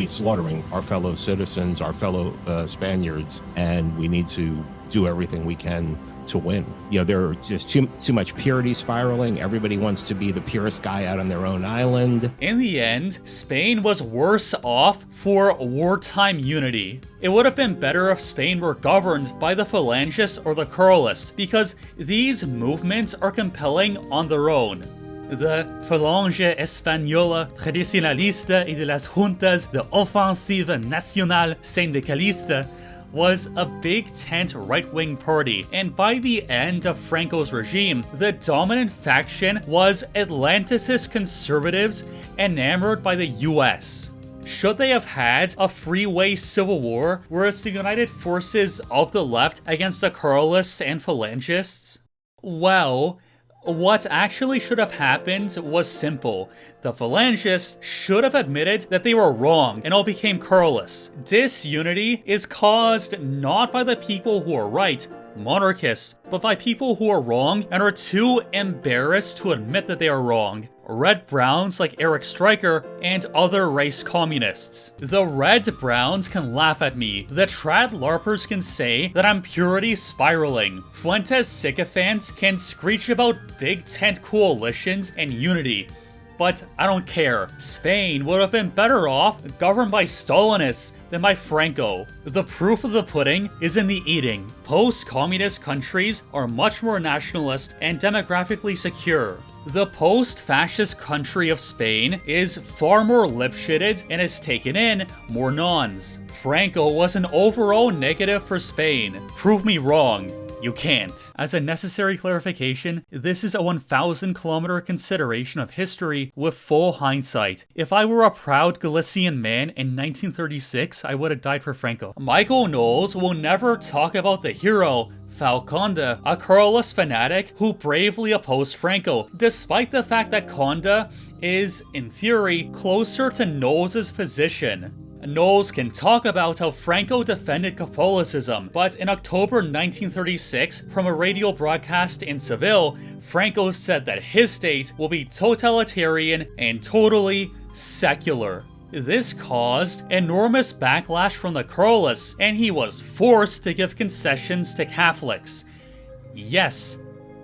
slaughtering our fellow citizens, our fellow Spaniards, and we need to do everything we can to win. There's just too much purity spiraling. Everybody wants to be the purest guy out on their own island. In the end, Spain was worse off for wartime unity. It would have been better if Spain were governed by the Phalangists or the Carlists, because these movements are compelling on their own. The Falange Española Tradicionalista y de las Juntas de Ofensiva Nacional Sindicalista was a Big Tent right-wing party, and by the end of Franco's regime, the dominant faction was Atlanticist conservatives enamored by the US. Should they have had a freeway civil war where it's the united forces of the left against the Carlists and Phalangists? Well, what actually should have happened was simple. The Phalangists should have admitted that they were wrong and all became Carlists. Disunity is caused not by the people who are right, monarchists, but by people who are wrong and are too embarrassed to admit that they are wrong. Red Browns like Eric Stryker and other race communists. The Red Browns can laugh at me. The trad LARPers can say that I'm purity spiraling. Fuentes sycophants can screech about Big Tent coalitions and unity. But I don't care. Spain would have been better off governed by Stalinists than by Franco. The proof of the pudding is in the eating. Post-communist countries are much more nationalist and demographically secure. The post-fascist country of Spain is far more lip-shitted and has taken in more nuns. Franco was an overall negative for Spain. Prove me wrong. You can't. As a necessary clarification, this is a 1,000-kilometer consideration of history with full hindsight. If I were a proud Galician man in 1936, I would have died for Franco. Michael Knowles will never talk about the hero, Falconda, a Carlist fanatic who bravely opposed Franco, despite the fact that Conda is, in theory, closer to Knowles' position. Knowles can talk about how Franco defended Catholicism, but in October 1936, from a radio broadcast in Seville, Franco said that his state will be totalitarian and totally secular. This caused enormous backlash from the Carlists, and he was forced to give concessions to Catholics. Yes,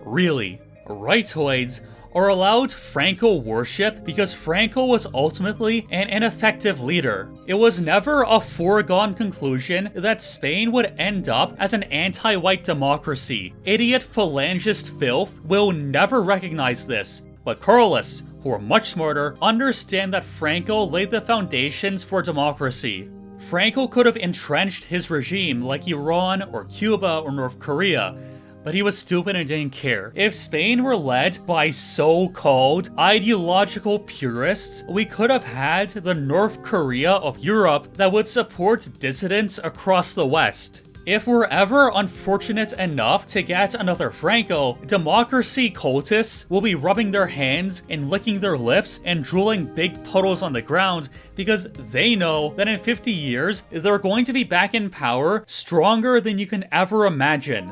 really, rightoids are allowed Franco worship because Franco was ultimately an ineffective leader. It was never a foregone conclusion that Spain would end up as an anti-white democracy. Idiot Phalangist filth will never recognize this. But Carlists, who are much smarter, understand that Franco laid the foundations for democracy. Franco could have entrenched his regime like Iran or Cuba or North Korea, but he was stupid and didn't care. If Spain were led by so-called ideological purists, we could have had the North Korea of Europe that would support dissidents across the West. If we're ever unfortunate enough to get another Franco, democracy cultists will be rubbing their hands and licking their lips and drooling big puddles on the ground because they know that in 50 years, they're going to be back in power stronger than you can ever imagine.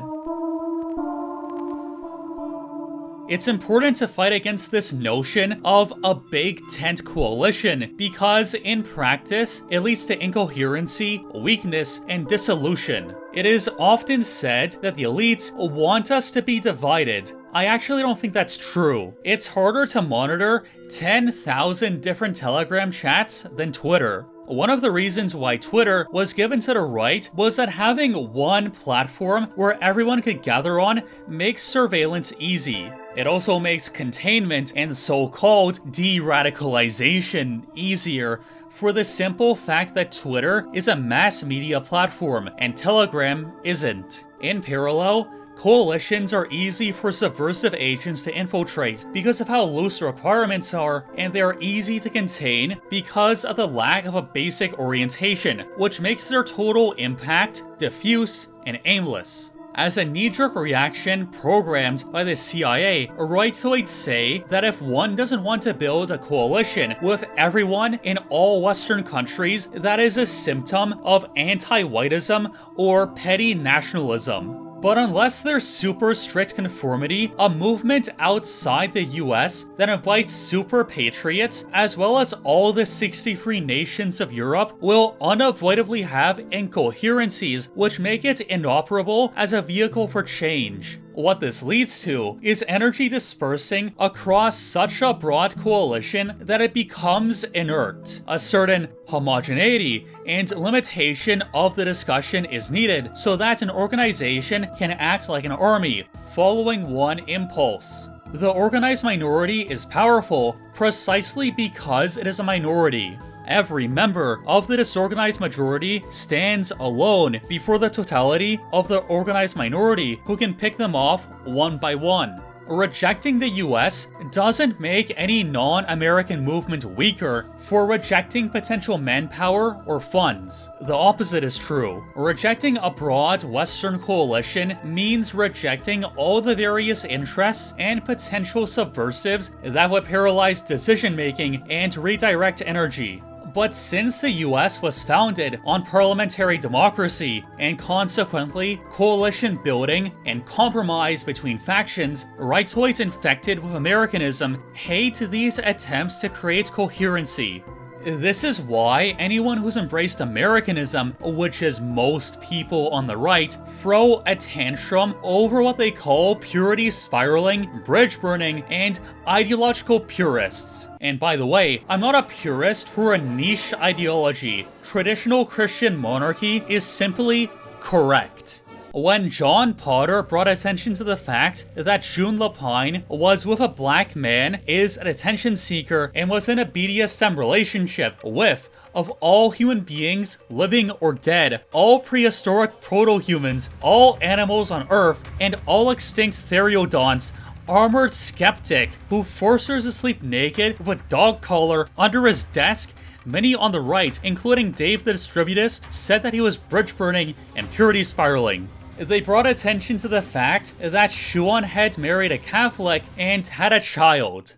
It's important to fight against this notion of a big tent coalition because in practice, it leads to incoherency, weakness, and dissolution. It is often said that the elites want us to be divided. I actually don't think that's true. It's harder to monitor 10,000 different Telegram chats than Twitter. One of the reasons why Twitter was given to the right was that having one platform where everyone could gather on makes surveillance easy. It also makes containment and so-called de-radicalization easier for the simple fact that Twitter is a mass media platform and Telegram isn't. In parallel, coalitions are easy for subversive agents to infiltrate because of how loose the requirements are, and they are easy to contain because of the lack of a basic orientation, which makes their total impact diffuse and aimless. As a knee-jerk reaction programmed by the CIA, rightoids say that if one doesn't want to build a coalition with everyone in all Western countries, that is a symptom of anti-whiteism or petty nationalism. But unless there's super strict conformity, a movement outside the US that invites super patriots, as well as all the 63 nations of Europe, will unavoidably have incoherencies which make it inoperable as a vehicle for change. What this leads to is energy dispersing across such a broad coalition that it becomes inert. A certain homogeneity and limitation of the discussion is needed so that an organization can act like an army, following one impulse. The organized minority is powerful precisely because it is a minority. Every member of the disorganized majority stands alone before the totality of the organized minority who can pick them off one by one. Rejecting the US doesn't make any non-American movement weaker for rejecting potential manpower or funds. The opposite is true. Rejecting a broad Western coalition means rejecting all the various interests and potential subversives that would paralyze decision-making and redirect energy. But since the US was founded on parliamentary democracy and consequently coalition building and compromise between factions, rightoids infected with Americanism hate these attempts to create coherency. This is why anyone who's embraced Americanism, which is most people on the right, throw a tantrum over what they call purity spiraling, bridge burning, and ideological purists. And by the way, I'm not a purist for a niche ideology. Traditional Christian monarchy is simply correct. When John Potter brought attention to the fact that June Lapine was with a black man, is an attention seeker, and was in a BDSM relationship with, of all human beings, living or dead, all prehistoric proto-humans, all animals on Earth, and all extinct theriodonts, armored skeptic who forced her to sleep naked with a dog collar under his desk, many on the right, including Dave the Distributist, said that he was bridge burning and purity spiraling. They brought attention to the fact that Shuan had married a Catholic and had a child.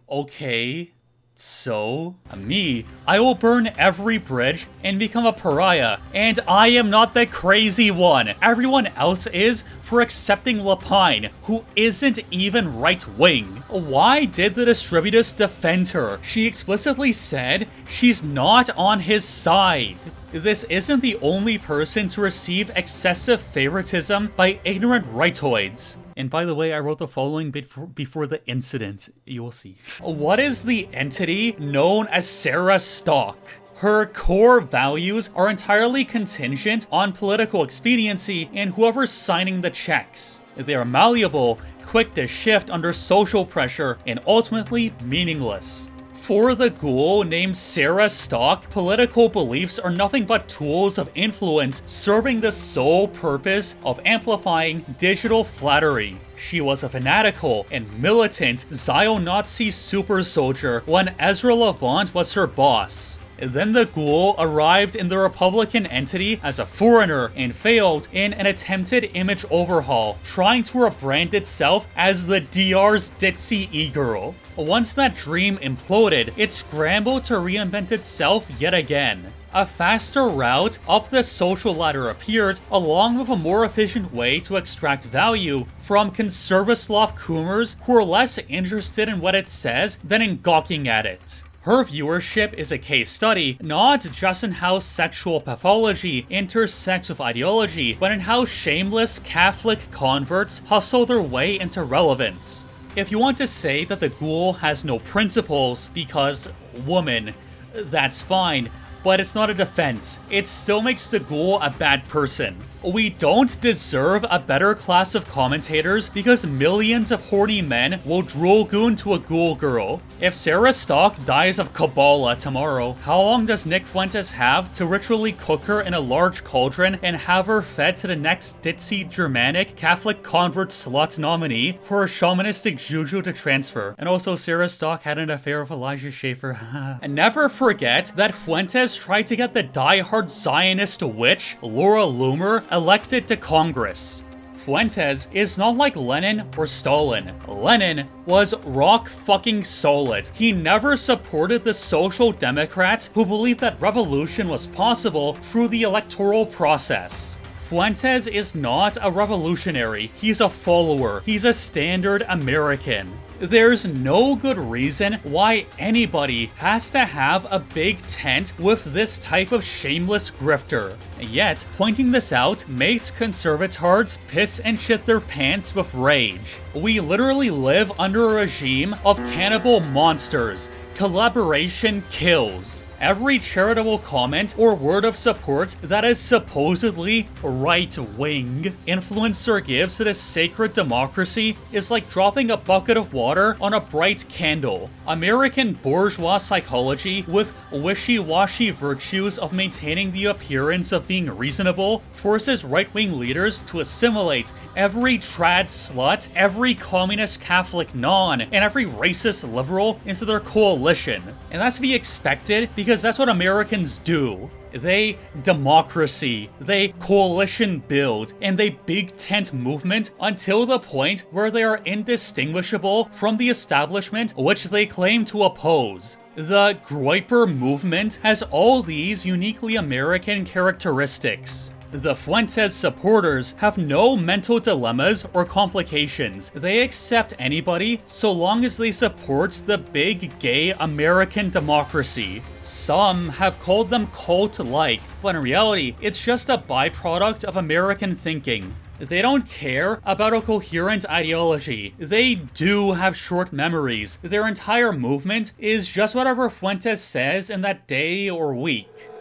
Okay, so, me, I will burn every bridge and become a pariah, and I am not the crazy one. Everyone else is for accepting Lapine, who isn't even right-wing. Why did the Distributist defend her? She explicitly said she's not on his side. This isn't the only person to receive excessive favoritism by ignorant rightoids. And by the way, I wrote the following bit before the incident. You will see. What is the entity known as Sarah Stock? Her core values are entirely contingent on political expediency and whoever's signing the checks. They are malleable, quick to shift under social pressure, and ultimately meaningless. For the ghoul named Sarah Stock, political beliefs are nothing but tools of influence serving the sole purpose of amplifying digital flattery. She was a fanatical and militant Zio-Nazi super soldier when Ezra Levant was her boss. Then the ghoul arrived in the Republican entity as a foreigner and failed in an attempted image overhaul, trying to rebrand itself as the DR's ditzy e-girl. Once that dream imploded, it scrambled to reinvent itself yet again. A faster route up the social ladder appeared, along with a more efficient way to extract value from Conservaslav Coomers who are less interested in what it says than in gawking at it. Her viewership is a case study, not just in how sexual pathology intersects with ideology, but in how shameless Catholic converts hustle their way into relevance. If you want to say that the ghoul has no principles because woman, that's fine, but it's not a defense. It still makes the ghoul a bad person. We don't deserve a better class of commentators because millions of horny men will drool goon to a ghoul girl. If Sarah Stock dies of Kabbalah tomorrow, how long does Nick Fuentes have to ritually cook her in a large cauldron and have her fed to the next ditzy Germanic Catholic convert slut nominee for a shamanistic juju to transfer? And also, Sarah Stock had an affair with Elijah Schaefer. And never forget that Fuentes tried to get the die-hard Zionist witch, Laura Loomer, elected to Congress. Fuentes is not like Lenin or Stalin. Lenin was rock fucking solid. He never supported the social democrats who believed that revolution was possible through the electoral process. Fuentes is not a revolutionary, he's a follower. He's a standard American. There's no good reason why anybody has to have a big tent with this type of shameless grifter. Yet, pointing this out makes conservatards piss and shit their pants with rage. We literally live under a regime of cannibal monsters. Collaboration kills. Every charitable comment or word of support that is supposedly right-wing influencer gives to this sacred democracy is like dropping a bucket of water on a bright candle. American bourgeois psychology, with wishy-washy virtues of maintaining the appearance of being reasonable, forces right-wing leaders to assimilate every trad slut, every communist Catholic non, and every racist liberal into their coalition. And that's to be expected because that's what Americans do. They democracy, they coalition build, and they big tent movement until the point where they are indistinguishable from the establishment which they claim to oppose. The Groyper movement has all these uniquely American characteristics. The Fuentes supporters have no mental dilemmas or complications. They accept anybody so long as they support the big gay American democracy. Some have called them cult-like, but in reality, it's just a byproduct of American thinking. They don't care about a coherent ideology. They do have short memories. Their entire movement is just whatever Fuentes says in that day or week.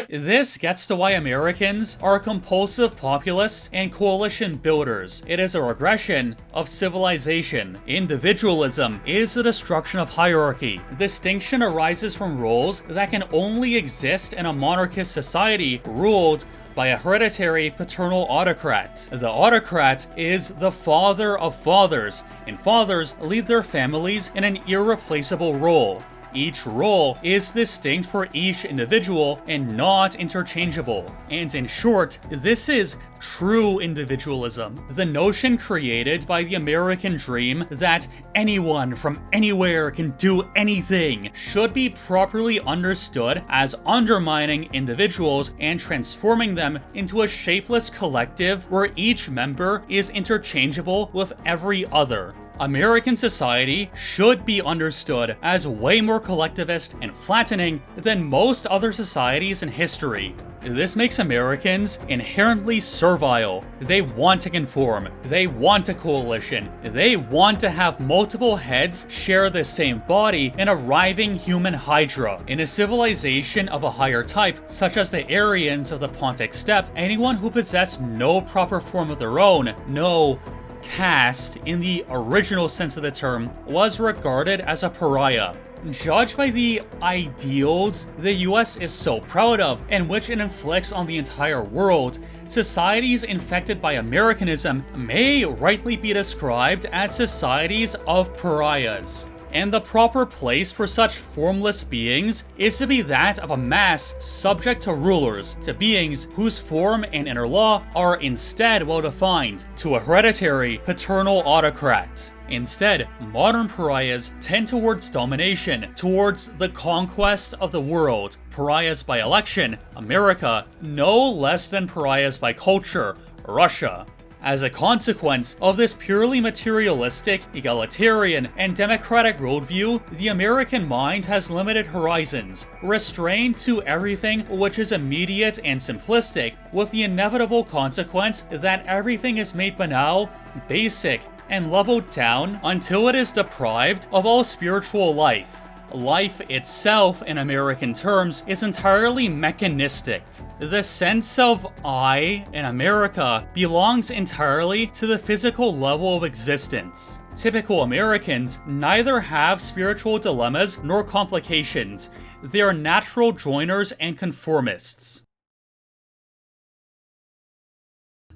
This gets to why Americans are compulsive populists and coalition builders. It is a regression of civilization. Individualism is the destruction of hierarchy. Distinction arises from roles that can only exist in a monarchist society ruled by a hereditary paternal autocrat. The autocrat is the father of fathers, and fathers lead their families in an irreplaceable role. Each role is distinct for each individual and not interchangeable. And in short, this is true individualism. The notion created by the American dream that anyone from anywhere can do anything should be properly understood as undermining individuals and transforming them into a shapeless collective where each member is interchangeable with every other. American society should be understood as way more collectivist and flattening than most other societies in history. This makes Americans inherently servile. They want to conform. They want a coalition. They want to have multiple heads share the same body in a writhing human hydra. In a civilization of a higher type, such as the Aryans of the Pontic Steppe, anyone who possessed no proper form of their own, no caste in the original sense of the term, was regarded as a pariah. Judged by the ideals the US is so proud of and which it inflicts on the entire world, societies infected by Americanism may rightly be described as societies of pariahs. And the proper place for such formless beings is to be that of a mass subject to rulers, to beings whose form and inner law are instead well defined, to a hereditary paternal autocrat. Instead, modern pariahs tend towards domination, towards the conquest of the world. Pariahs by election, America, no less than pariahs by culture, Russia. As a consequence of this purely materialistic, egalitarian, and democratic worldview, the American mind has limited horizons, restrained to everything which is immediate and simplistic, with the inevitable consequence that everything is made banal, basic, and leveled down until it is deprived of all spiritual life. Life itself, in American terms, is entirely mechanistic. The sense of I in America belongs entirely to the physical level of existence. Typical Americans neither have spiritual dilemmas nor complications. They are natural joiners and conformists.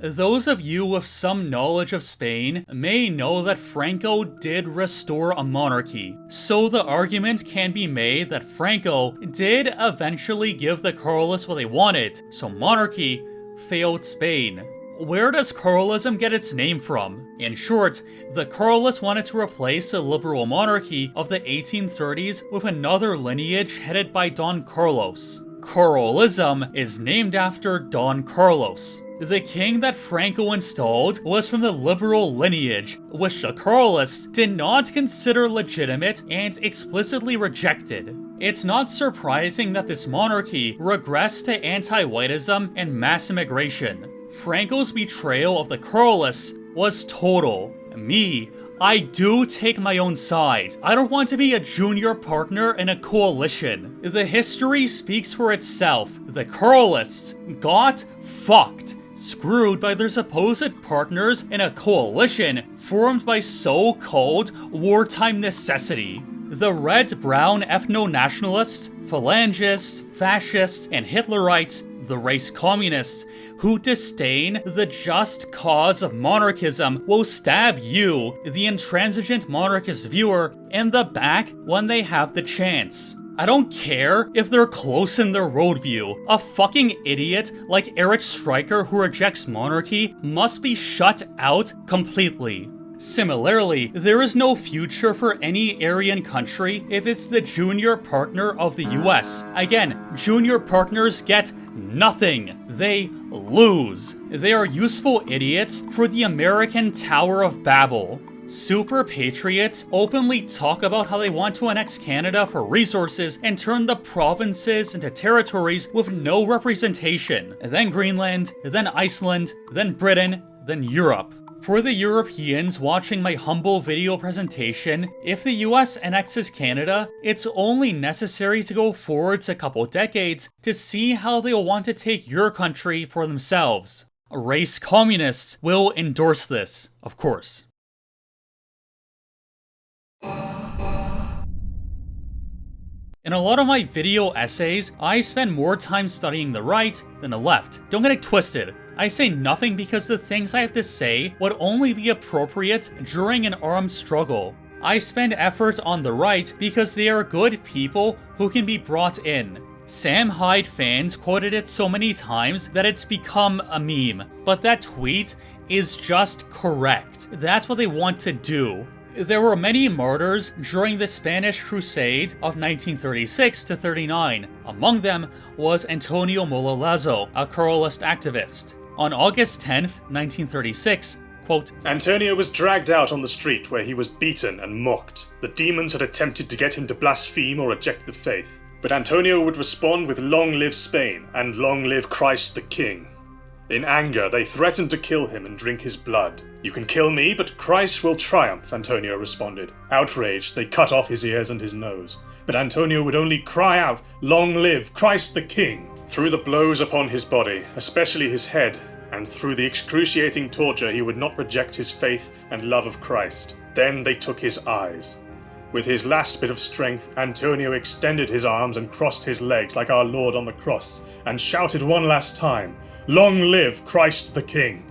Those of you with some knowledge of Spain may know that Franco did restore a monarchy, so the argument can be made that Franco did eventually give the Carlists what they wanted, so monarchy failed Spain. Where does Carlism get its name from? In short, the Carlists wanted to replace the liberal monarchy of the 1830s with another lineage headed by Don Carlos. Carlism is named after Don Carlos. The king that Franco installed was from the liberal lineage, which the Carlists did not consider legitimate and explicitly rejected. It's not surprising that this monarchy regressed to anti-whiteism and mass immigration. Franco's betrayal of the Carlists was total. I do take my own side. I don't want to be a junior partner in a coalition. The history speaks for itself. The Carlists got fucked. Screwed by their supposed partners in a coalition formed by so-called wartime necessity. The red-brown ethno-nationalists, phalangists, fascists, and Hitlerites, the race communists, who disdain the just cause of monarchism will stab you, the intransigent monarchist viewer, in the back when they have the chance. I don't care if they're close in their worldview. A fucking idiot like Eric Stryker who rejects monarchy must be shut out completely. Similarly, there is no future for any Aryan country if it's the junior partner of the US. Again, junior partners get nothing. They lose. They are useful idiots for the American Tower of Babel. Super patriots openly talk about how they want to annex Canada for resources and turn the provinces into territories with no representation. Then Greenland, then Iceland, then Britain, then Europe. For the Europeans watching my humble video presentation, if the US annexes Canada, it's only necessary to go forwards a couple decades to see how they'll want to take your country for themselves. Race communists will endorse this, of course. In a lot of my video essays, I spend more time studying the right than the left. Don't get it twisted. I say nothing because the things I have to say would only be appropriate during an armed struggle. I spend effort on the right because they are good people who can be brought in. Sam Hyde fans quoted it so many times that it's become a meme, but that tweet is just correct. That's what they want to do. There were many martyrs during the Spanish Crusade of 1936 to 39. Among them was Antonio Mola Lazo, a Carlist activist. On August 10, 1936, quote, Antonio was dragged out on the street where he was beaten and mocked. The demons had attempted to get him to blaspheme or reject the faith. But Antonio would respond with "Long live Spain" and "Long live Christ the King." In anger, they threatened to kill him and drink his blood. "You can kill me, but Christ will triumph," Antonio responded. Outraged, they cut off his ears and his nose. But Antonio would only cry out, "Long live Christ the King!" Through the blows upon his body, especially his head, and through the excruciating torture, he would not reject his faith and love of Christ. Then they took his eyes. With his last bit of strength, Antonio extended his arms and crossed his legs like our Lord on the cross, and shouted one last time, "Long live Christ the King!"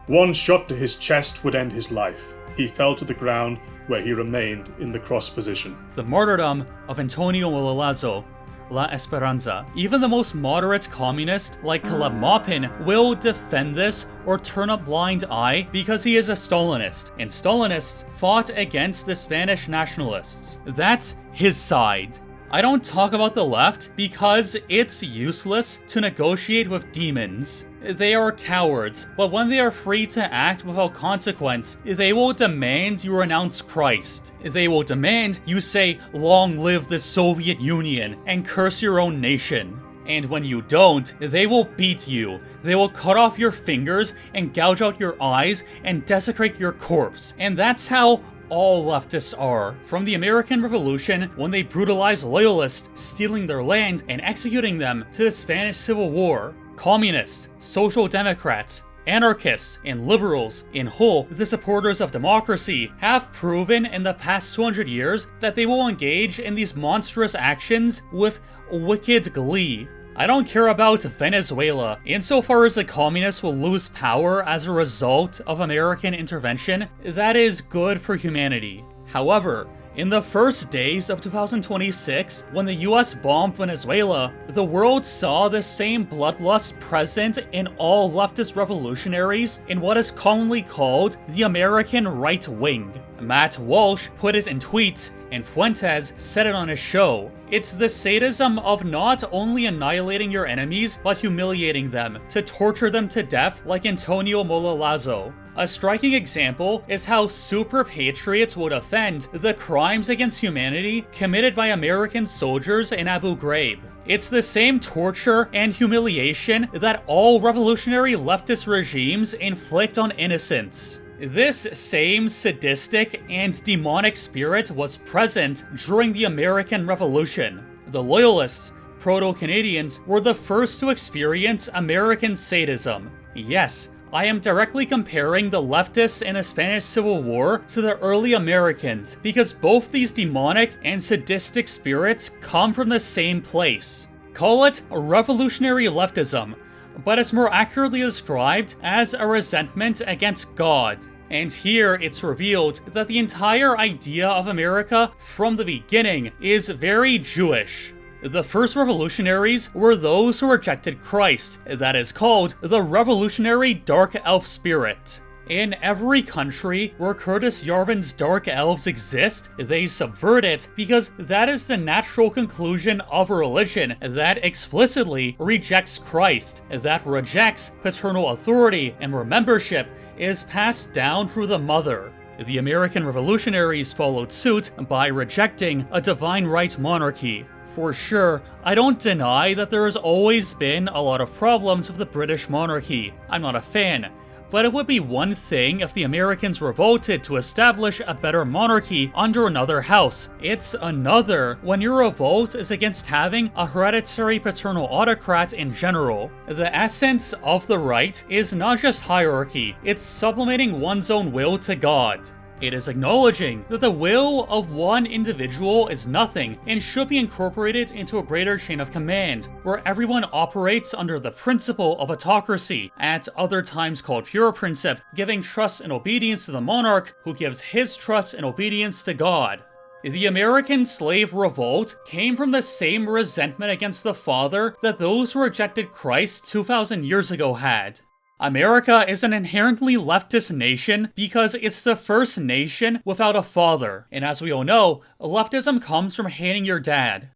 One shot to his chest would end his life. He fell to the ground, where he remained in the cross position. The martyrdom of Antonio Mololazo, La Esperanza. Even the most moderate communist, like Caleb Maupin, will defend this or turn a blind eye because he is a Stalinist, and Stalinists fought against the Spanish nationalists. That's his side. I don't talk about the left because it's useless to negotiate with demons. They are cowards, but when they are free to act without consequence, they will demand you renounce Christ. They will demand you say, "Long live the Soviet Union," and curse your own nation. And when you don't, they will beat you. They will cut off your fingers and gouge out your eyes and desecrate your corpse. And that's how all leftists are. From the American Revolution, when they brutalized loyalists, stealing their land and executing them, to the Spanish Civil War, communists, social democrats, anarchists, and liberals, in whole, the supporters of democracy, have proven in the past 200 years that they will engage in these monstrous actions with wicked glee. I don't care about Venezuela. Insofar as the communists will lose power as a result of American intervention, that is good for humanity. However, in the first days of 2026, when the US bombed Venezuela, the world saw the same bloodlust present in all leftist revolutionaries in what is commonly called the American right wing. Matt Walsh put it in tweets, and Fuentes said it on his show. It's the sadism of not only annihilating your enemies, but humiliating them, to torture them to death like Antonio Mololazo. A striking example is how super patriots would defend the crimes against humanity committed by American soldiers in Abu Ghraib. It's the same torture and humiliation that all revolutionary leftist regimes inflict on innocents. This same sadistic and demonic spirit was present during the American Revolution. The Loyalists, Proto-Canadians, were the first to experience American sadism. Yes, I am directly comparing the leftists in the Spanish Civil War to the early Americans, because both these demonic and sadistic spirits come from the same place. Call it revolutionary leftism, but it's more accurately described as a resentment against God. And here it's revealed that the entire idea of America from the beginning is very Jewish. The first revolutionaries were those who rejected Christ. That is called the revolutionary dark elf spirit. In every country where Curtis Yarvin's Dark Elves exist, they subvert it because that is the natural conclusion of a religion that explicitly rejects Christ, that rejects paternal authority, and where membership is passed down through the mother. The American revolutionaries followed suit by rejecting a divine right monarchy. For sure, I don't deny that there has always been a lot of problems with the British monarchy. I'm not a fan. But it would be one thing if the Americans revolted to establish a better monarchy under another house. It's another when your revolt is against having a hereditary paternal autocrat in general. The essence of the right is not just hierarchy, it's sublimating one's own will to God. It is acknowledging that the will of one individual is nothing and should be incorporated into a greater chain of command, where everyone operates under the principle of autocracy, at other times called Führerprinzip, giving trust and obedience to the monarch, who gives his trust and obedience to God. The American slave revolt came from the same resentment against the father that those who rejected Christ 2,000 years ago had. America is an inherently leftist nation because it's the first nation without a father, and as we all know, leftism comes from hating your dad.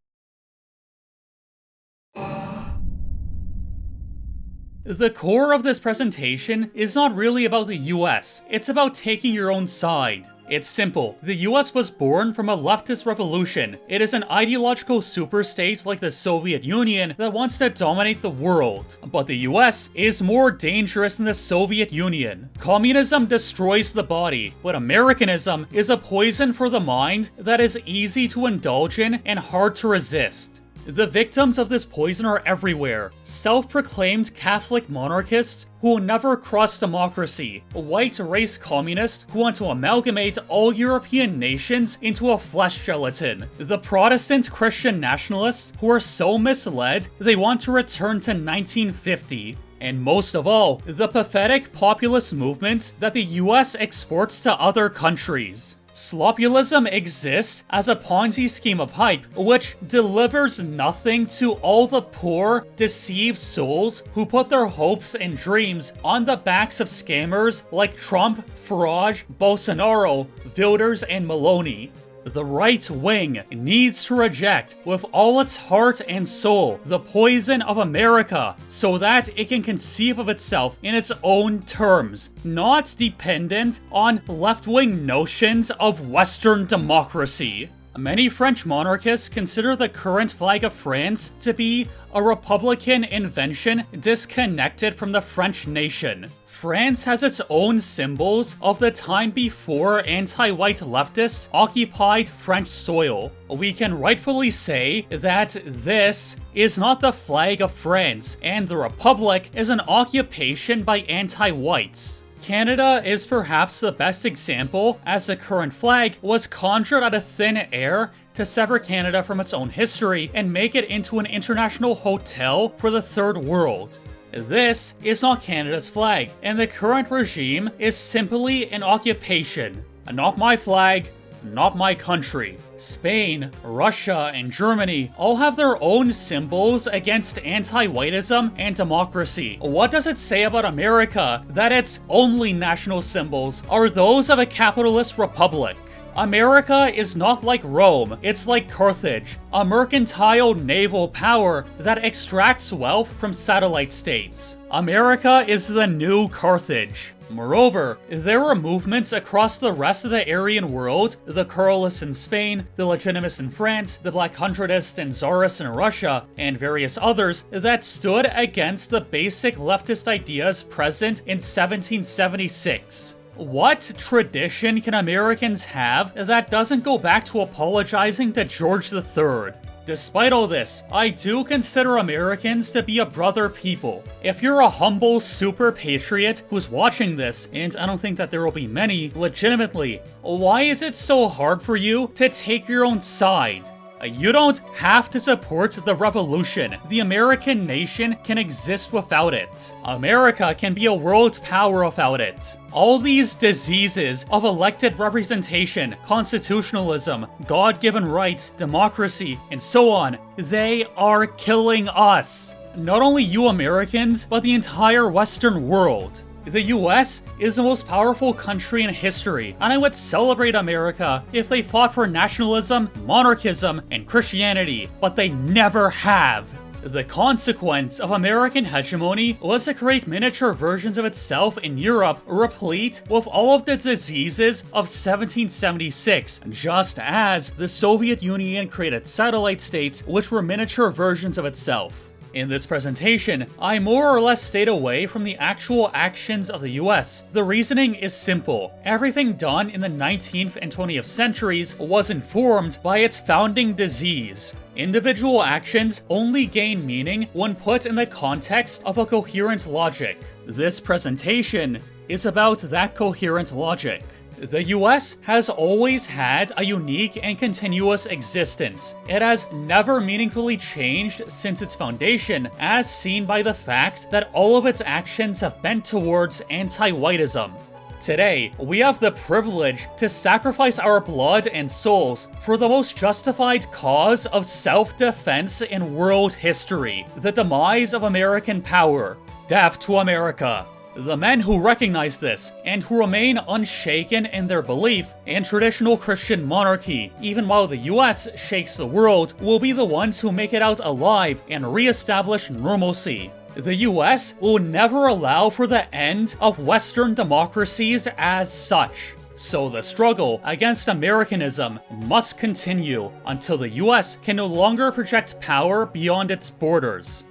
The core of this presentation is not really about the US, it's about taking your own side. It's simple. The US was born from a leftist revolution. It is an ideological superstate like the Soviet Union that wants to dominate the world. But the US is more dangerous than the Soviet Union. Communism destroys the body, but Americanism is a poison for the mind that is easy to indulge in and hard to resist. The victims of this poison are everywhere. Self-proclaimed Catholic monarchists who will never cross democracy, white race communists who want to amalgamate all European nations into a flesh gelatin, the Protestant Christian nationalists who are so misled they want to return to 1950. And most of all, the pathetic populist movement that the US exports to other countries. Slopulism exists as a Ponzi scheme of hype, which delivers nothing to all the poor, deceived souls who put their hopes and dreams on the backs of scammers like Trump, Farage, Bolsonaro, Wilders, and Maloney. The right wing needs to reject with all its heart and soul the poison of America so that it can conceive of itself in its own terms, not dependent on left-wing notions of Western democracy. Many French monarchists consider the current flag of France to be a Republican invention disconnected from the French nation. France has its own symbols of the time before anti-white leftists occupied French soil. We can rightfully say that this is not the flag of France, and the Republic is an occupation by anti-whites. Canada is perhaps the best example, as the current flag was conjured out of thin air to sever Canada from its own history and make it into an international hotel for the third world. This is not Canada's flag, and the current regime is simply an occupation. Not my flag, not my country. Spain, Russia, and Germany all have their own symbols against anti-whiteism and democracy. What does it say about America that its only national symbols are those of a capitalist republic? America is not like Rome, it's like Carthage, a mercantile naval power that extracts wealth from satellite states. America is the new Carthage. Moreover, there were movements across the rest of the Aryan world, the Carlists in Spain, the Legitimists in France, the Black Hundredists and Tsarists in Russia, and various others that stood against the basic leftist ideas present in 1776. What tradition can Americans have that doesn't go back to apologizing to George III? Despite all this, I do consider Americans to be a brother people. If you're a humble super patriot who's watching this, and I don't think that there will be many, legitimately, why is it so hard for you to take your own side? You don't have to support the revolution. The American nation can exist without it. America can be a world power without it. All these diseases of elected representation, constitutionalism, God-given rights, democracy, and so on, they are killing us. Not only you Americans, but the entire Western world. The US is the most powerful country in history, and I would celebrate America if they fought for nationalism, monarchism, and Christianity, but they never have. The consequence of American hegemony was to create miniature versions of itself in Europe, replete with all of the diseases of 1776, just as the Soviet Union created satellite states which were miniature versions of itself. In this presentation, I more or less stayed away from the actual actions of the US. The reasoning is simple. Everything done in the 19th and 20th centuries was informed by its founding disease. Individual actions only gain meaning when put in the context of a coherent logic. This presentation is about that coherent logic. The US has always had a unique and continuous existence. It has never meaningfully changed since its foundation, as seen by the fact that all of its actions have bent towards anti-whiteism. Today, we have the privilege to sacrifice our blood and souls for the most justified cause of self-defense in world history, the demise of American power. Death to America. The men who recognize this, and who remain unshaken in their belief in traditional Christian monarchy, even while the US shakes the world, will be the ones who make it out alive and re-establish normalcy. The US will never allow for the end of Western democracies as such. So the struggle against Americanism must continue until the US can no longer project power beyond its borders.